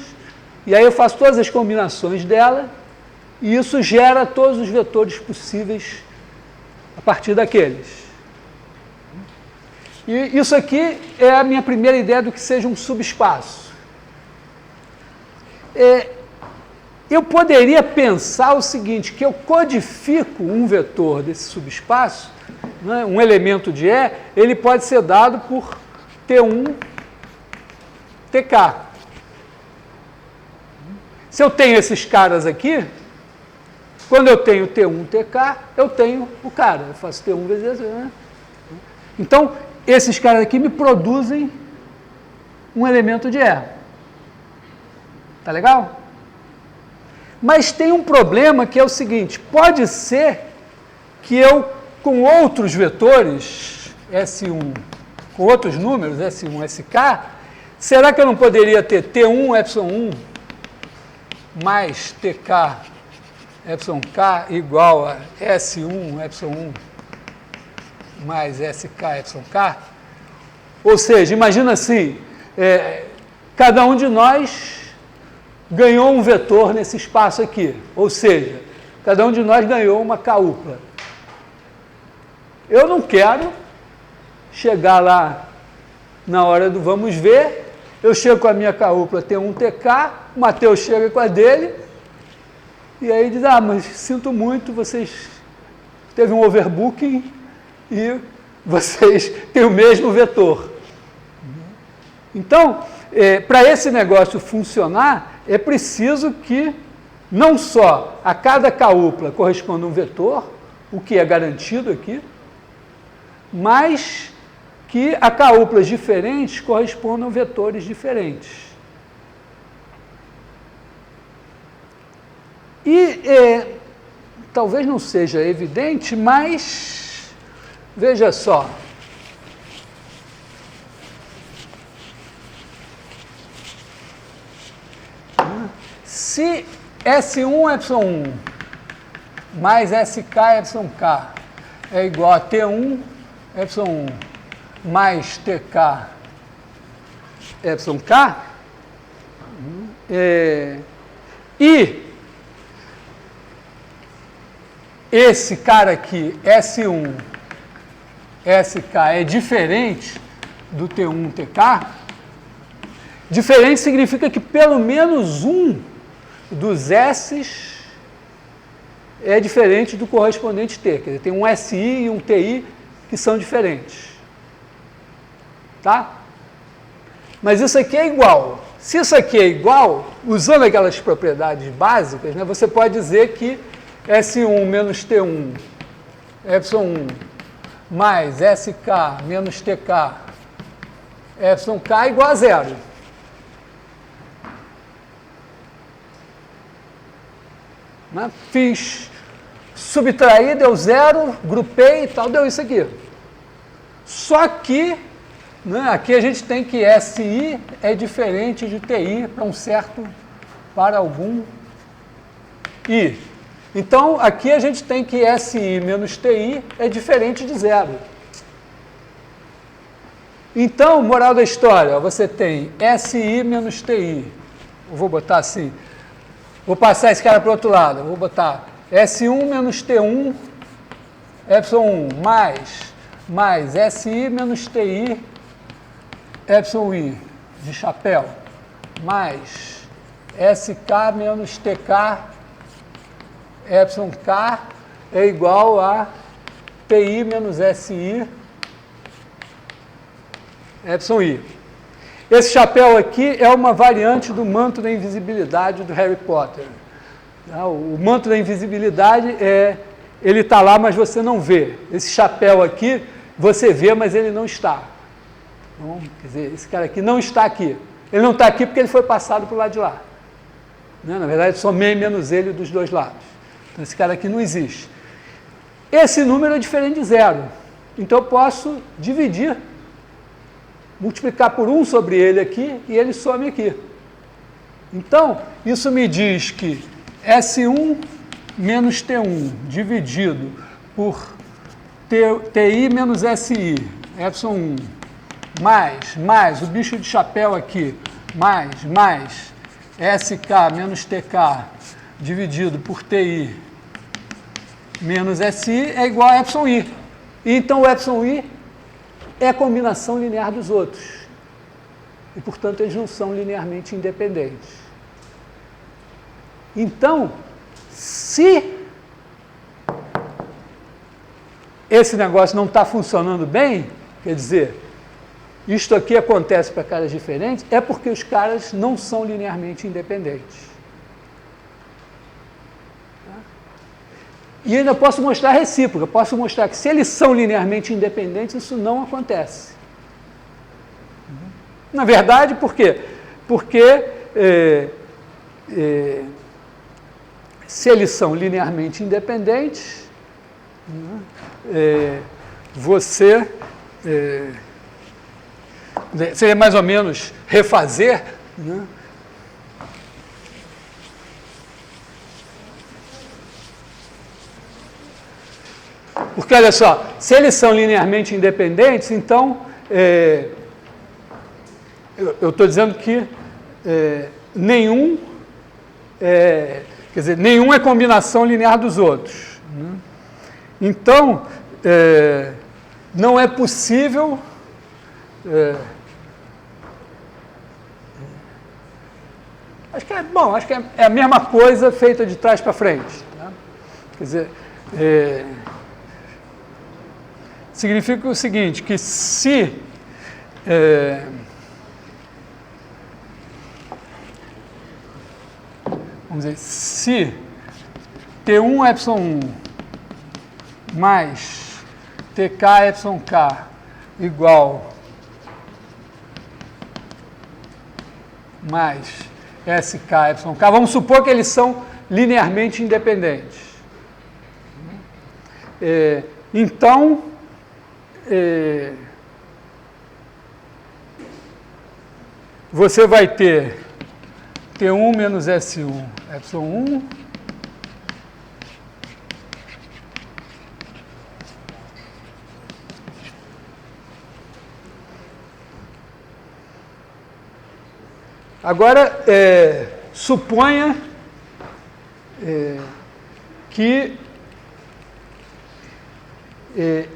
e aí eu faço todas as combinações dela, e isso gera todos os vetores possíveis a partir daqueles. E isso aqui é a minha primeira ideia do que seja um subespaço. Eu poderia pensar o seguinte, que eu codifico um vetor desse subespaço, né, um elemento de E, ele pode ser dado por T1 TK. Se eu tenho esses caras aqui, quando eu tenho T1 TK, eu tenho o cara. Eu faço T1 vezes... Né? Então, esses caras aqui me produzem um elemento de E. Tá legal? Mas tem um problema que é o seguinte, pode ser que eu, com outros vetores, S1, com outros números, S1, SK, será que eu não poderia ter T1 epsilon 1 mais TK epsilon k igual a S1 epsilon 1 mais SK epsilon k? Ou seja, imagina assim, cada um de nós ganhou um vetor nesse espaço aqui. Ou seja, cada um de nós ganhou uma cúpula. Eu não quero chegar lá na hora do vamos ver, eu chego com a minha cúpula T1TK, o Matheus chega com a dele, e aí diz, mas sinto muito, vocês teve um overbooking e vocês têm o mesmo vetor. Então, para esse negócio funcionar, é preciso que não só a cada cúpula corresponda um vetor, o que é garantido aqui, mas que a cúpulas diferentes correspondam a vetores diferentes. E talvez não seja evidente, mas veja só. Se S1 ε1 mais SK εk é igual a T1 ε1 mais TK εk, e esse cara aqui, S1 SK, é diferente do T1 TK, diferente significa que pelo menos um dos S's é diferente do correspondente T. Quer dizer, tem um SI e um TI que são diferentes. Tá? Mas isso aqui é igual. Se isso aqui é igual, usando aquelas propriedades básicas, né, você pode dizer que S1 menos T1 ε1 mais SK menos TK εk é igual a zero. Né? Fiz, subtraí, deu zero, grupei e tal, deu isso aqui. Só que, né, aqui a gente tem que SI é diferente de TI para algum I. Então, aqui a gente tem que SI menos TI é diferente de zero. Então, moral da história, você tem SI menos TI. Eu vou botar assim. Vou passar esse cara para o outro lado. Vou botar S1 menos T1 ε1 mais SI menos TI εi de chapéu mais SK menos TK εk é igual a TI menos SI εi. Esse chapéu aqui é uma variante do manto da invisibilidade do Harry Potter. O manto da invisibilidade ele está lá, mas você não vê. Esse chapéu aqui, você vê, mas ele não está. Então, quer dizer, esse cara aqui não está aqui. Ele não está aqui porque ele foi passado para o lado de lá. Né? Na verdade, somei menos ele dos dois lados. Então, esse cara aqui não existe. Esse número é diferente de zero. Então, eu posso dividir, multiplicar por 1 sobre ele aqui e ele some aqui. Então, isso me diz que S1 menos T1 dividido por TI menos SI, ε1, mais o bicho de chapéu aqui, mais SK menos TK dividido por TI menos SI é igual a εi. Então, o εi é a combinação linear dos outros. E, portanto, eles não são linearmente independentes. Então, se esse negócio não está funcionando bem, quer dizer, isto aqui acontece para caras diferentes, é porque os caras não são linearmente independentes. E ainda posso mostrar a recíproca, posso mostrar que se eles são linearmente independentes, isso não acontece. Na verdade, por quê? Porque se eles são linearmente independentes, você seria mais ou menos refazer, né? Porque, olha só, se eles são linearmente independentes, então, eu estou dizendo que nenhum quer dizer, nenhum é combinação linear dos outros. Né? Então, não é possível acho que é a mesma coisa feita de trás para frente. Né? Quer dizer, significa o seguinte, que se vamos dizer, se T1 epsilon 1 mais TK epsilon K igual mais SK epsilon K, vamos supor que eles são linearmente independentes. Então, você vai ter T1 menos S1 epsilon 1 agora, suponha que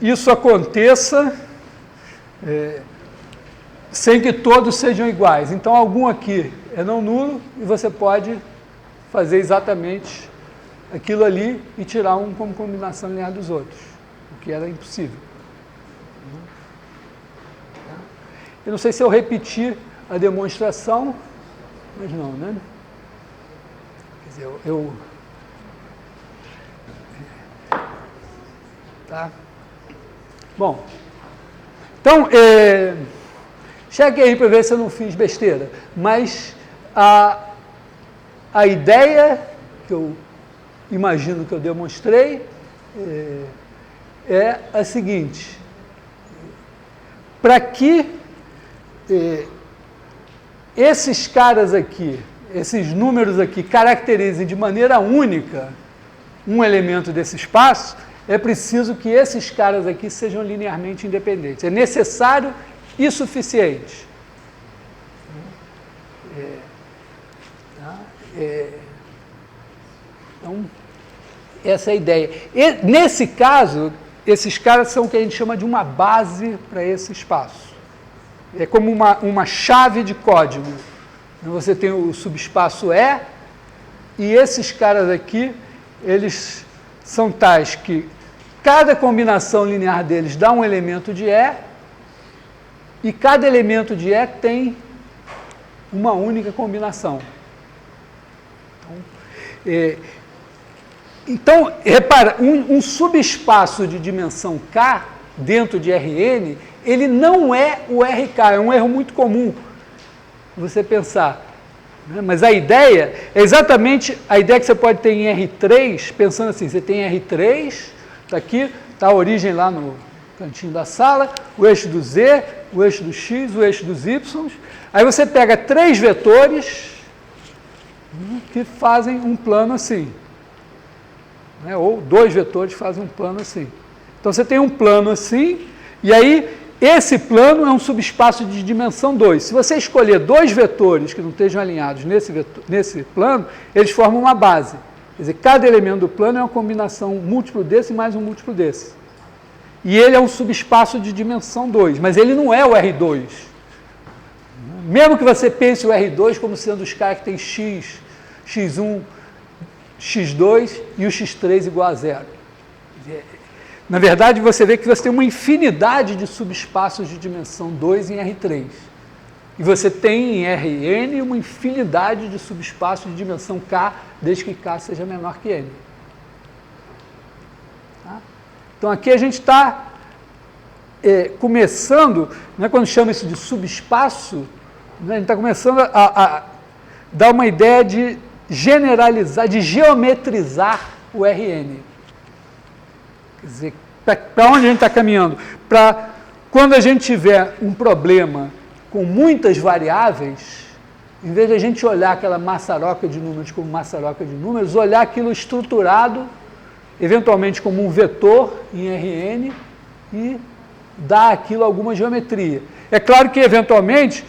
isso aconteça sem que todos sejam iguais. Então, algum aqui é não nulo e você pode fazer exatamente aquilo ali e tirar um como combinação linear dos outros, o que era impossível. Eu não sei se eu repetir a demonstração, mas não, né? Quer dizer, tá? Bom, então, cheque aí para ver se eu não fiz besteira, mas a ideia que eu imagino que eu demonstrei é a seguinte: para que esses caras aqui, esses números aqui, caracterizem de maneira única um elemento desse espaço, é preciso que esses caras aqui sejam linearmente independentes. É necessário e suficiente. Então, essa é a ideia. E, nesse caso, esses caras são o que a gente chama de uma base para esse espaço. É como uma chave de código. Você tem o subespaço E, e esses caras aqui, eles são tais que cada combinação linear deles dá um elemento de E, e cada elemento de E tem uma única combinação. Então, repara, um subespaço de dimensão K dentro de Rn, ele não é o RK, é um erro muito comum você pensar. Né? Mas a ideia é exatamente a ideia que você pode ter em R3, pensando assim, você tem R3, está aqui, está a origem lá no cantinho da sala, o eixo do Z, o eixo do X, o eixo dos Y, aí você pega 3 vetores que fazem um plano assim. Né? Ou 2 vetores fazem um plano assim. Então você tem um plano assim, e aí esse plano é um subespaço de dimensão 2. Se você escolher 2 vetores que não estejam alinhados nesse plano, eles formam uma base. Quer dizer, cada elemento do plano é uma combinação múltiplo desse mais um múltiplo desse. E ele é um subespaço de dimensão 2, mas ele não é o R2. Mesmo que você pense o R2 como sendo os caras que tem X, X1, X2 e o X3 igual a 0. Na verdade, você vê que você tem uma infinidade de subespaços de dimensão 2 em R3. E você tem em Rn uma infinidade de subespaços de dimensão K, desde que K seja menor que N. Tá? Então, aqui a gente está começando, né, quando chama isso de subespaço, né, a gente está começando a dar uma ideia de generalizar, de geometrizar o Rn. Quer dizer, para onde a gente está caminhando? Para quando a gente tiver um problema com muitas variáveis, em vez de a gente olhar aquela maçaroca de números como maçaroca de números, olhar aquilo estruturado, eventualmente como um vetor em Rn, e dar aquilo alguma geometria. É claro que, eventualmente,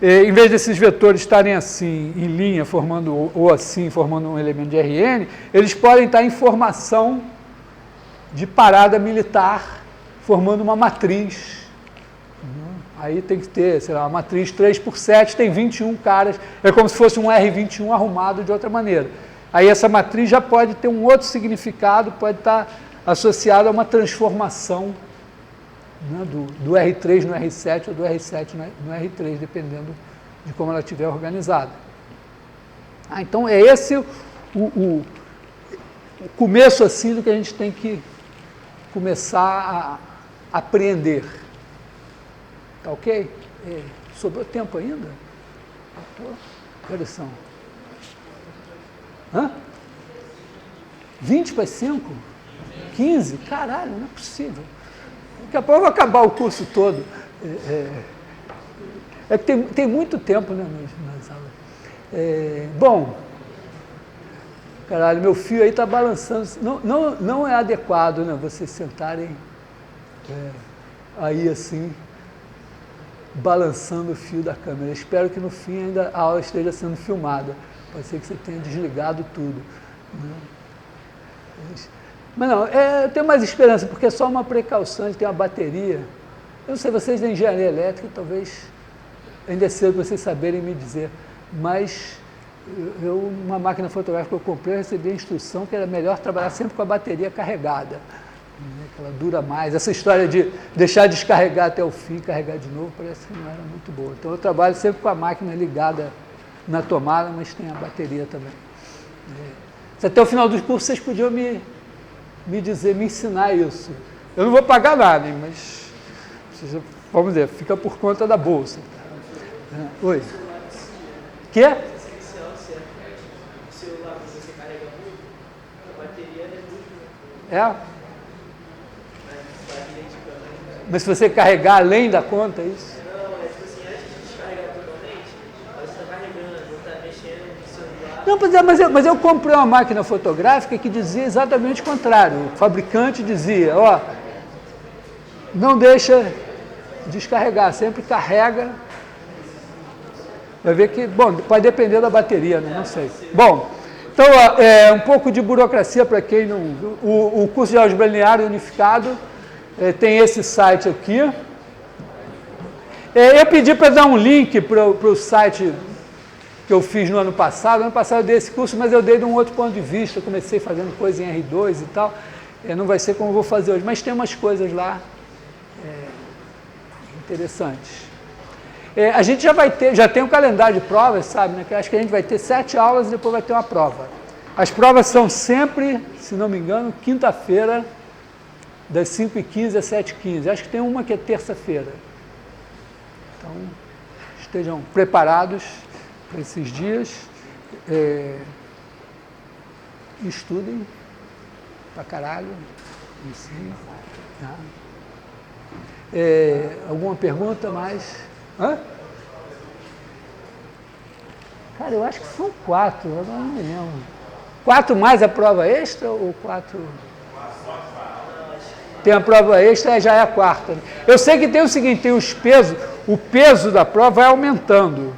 em vez desses vetores estarem assim, em linha, formando, ou assim, formando um elemento de Rn, eles podem estar em formação de parada militar, formando uma matriz. Aí tem que ter, sei lá, uma matriz 3×7, tem 21 caras, é como se fosse um R21 arrumado de outra maneira. Aí essa matriz já pode ter um outro significado, pode estar associado a uma transformação, né, do R3 no R7 ou do R7 no R3, dependendo de como ela estiver organizada. Então é esse o começo assim do que a gente tem que começar a aprender. Tá ok? Sobrou tempo ainda? Que horas são? 20 para 5? 15? Caralho, não é possível. Daqui a pouco eu vou acabar o curso todo. É que tem muito tempo, né, nas aulas. Bom, caralho, meu fio aí está balançando. Não é adequado, né, vocês sentarem aí assim, balançando o fio da câmera. Eu espero que no fim ainda a aula esteja sendo filmada. Pode ser que você tenha desligado tudo, né? Mas não, eu tenho mais esperança, porque é só uma precaução de ter uma bateria. Eu não sei, vocês da engenharia elétrica, talvez ainda é cedo para vocês saberem me dizer, mas uma máquina fotográfica que eu comprei, eu recebi a instrução que era melhor trabalhar sempre com a bateria carregada, né, que ela dura mais. Essa história de deixar descarregar até o fim, carregar de novo, parece que não era muito boa. Então eu trabalho sempre com a máquina ligada na tomada, mas tem a bateria também. Se até o final do curso vocês podiam me dizer, me ensinar isso. Eu não vou pagar nada, hein, mas vamos dizer, fica por conta da bolsa. Oi. Que? O celular, você carrega muito, a bateria reduz. Mas se você carregar além da conta, é isso? Não, tipo assim, antes de descarregar totalmente, você está carregando, está mexendo no celular. Não, mas eu comprei uma máquina fotográfica que dizia exatamente o contrário. O fabricante dizia, não deixa descarregar, sempre carrega. Vai ver que, bom, pode depender da bateria, né? Não sei. Bom, então, um pouco de burocracia para quem não... O curso de álgebra linear unificado tem esse site aqui. Eu pedi para dar um link para o site que eu fiz no ano passado. No ano passado eu dei esse curso, mas eu dei de um outro ponto de vista. Eu comecei fazendo coisa em R2 e tal. Não vai ser como eu vou fazer hoje, mas tem umas coisas lá interessantes. A gente já tem um calendário de provas, sabe, né? Que acho que a gente vai ter 7 aulas e depois vai ter uma prova. As provas são sempre, se não me engano, quinta-feira, das 5h15 às 7h15. Acho que tem uma que é terça-feira. Então, estejam preparados para esses dias. Estudem pra caralho. Ensinem. Tá? Alguma pergunta mais? Cara, eu acho que são 4, eu não me lembro. 4 mais a prova extra ou 4? Tem a prova extra, já é a quarta. Eu sei que tem o seguinte, tem os pesos, o peso da prova vai aumentando.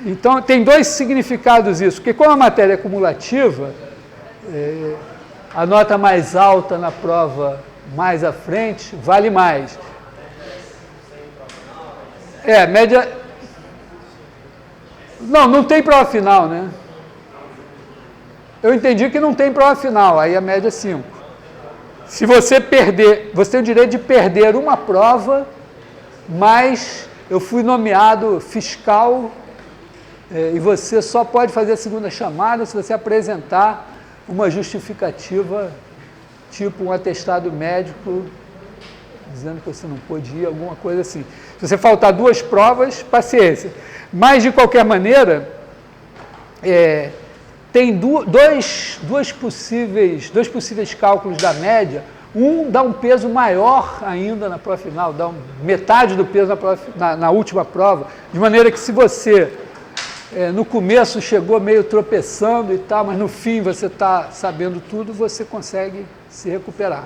Então, tem 2 significados isso, porque como a matéria é cumulativa, a nota mais alta na prova mais à frente vale mais. Média... Não tem prova final, né? Eu entendi que não tem prova final, aí a média é 5. Se você perder, você tem o direito de perder uma prova, mas eu fui nomeado fiscal e você só pode fazer a segunda chamada se você apresentar uma justificativa, tipo um atestado médico, dizendo que você não pôde ir, alguma coisa assim. Se você faltar 2 provas, paciência. Mas, de qualquer maneira, tem dois possíveis cálculos da média. Um dá um peso maior ainda na prova final, dá metade do peso na última prova, de maneira que se você, no começo, chegou meio tropeçando e tal, mas no fim você está sabendo tudo, você consegue se recuperar.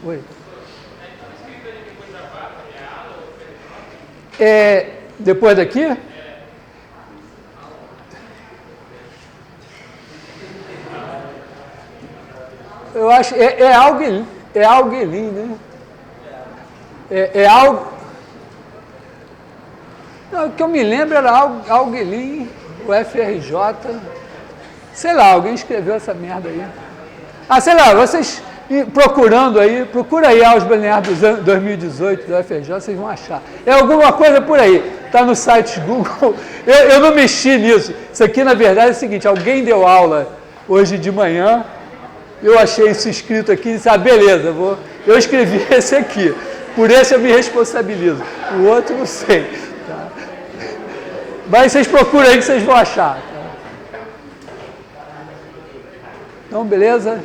Oi? Depois daqui? Eu acho, é Alguelin, né? Algo... Não, o que eu me lembro era Alguelin, o FRJ, sei lá, alguém escreveu essa merda aí. Ah, sei lá, vocês procurando aí, procura aí Aulas Baleares 2018 do FRJ, vocês vão achar. É alguma coisa por aí, está no site Google, eu não mexi nisso. Isso aqui, na verdade, é o seguinte, alguém deu aula hoje de manhã, eu achei isso escrito aqui e disse, beleza, eu escrevi esse aqui, por esse eu me responsabilizo, o outro não sei. Tá? Mas vocês procuram aí que vocês vão achar. Tá? Então, beleza?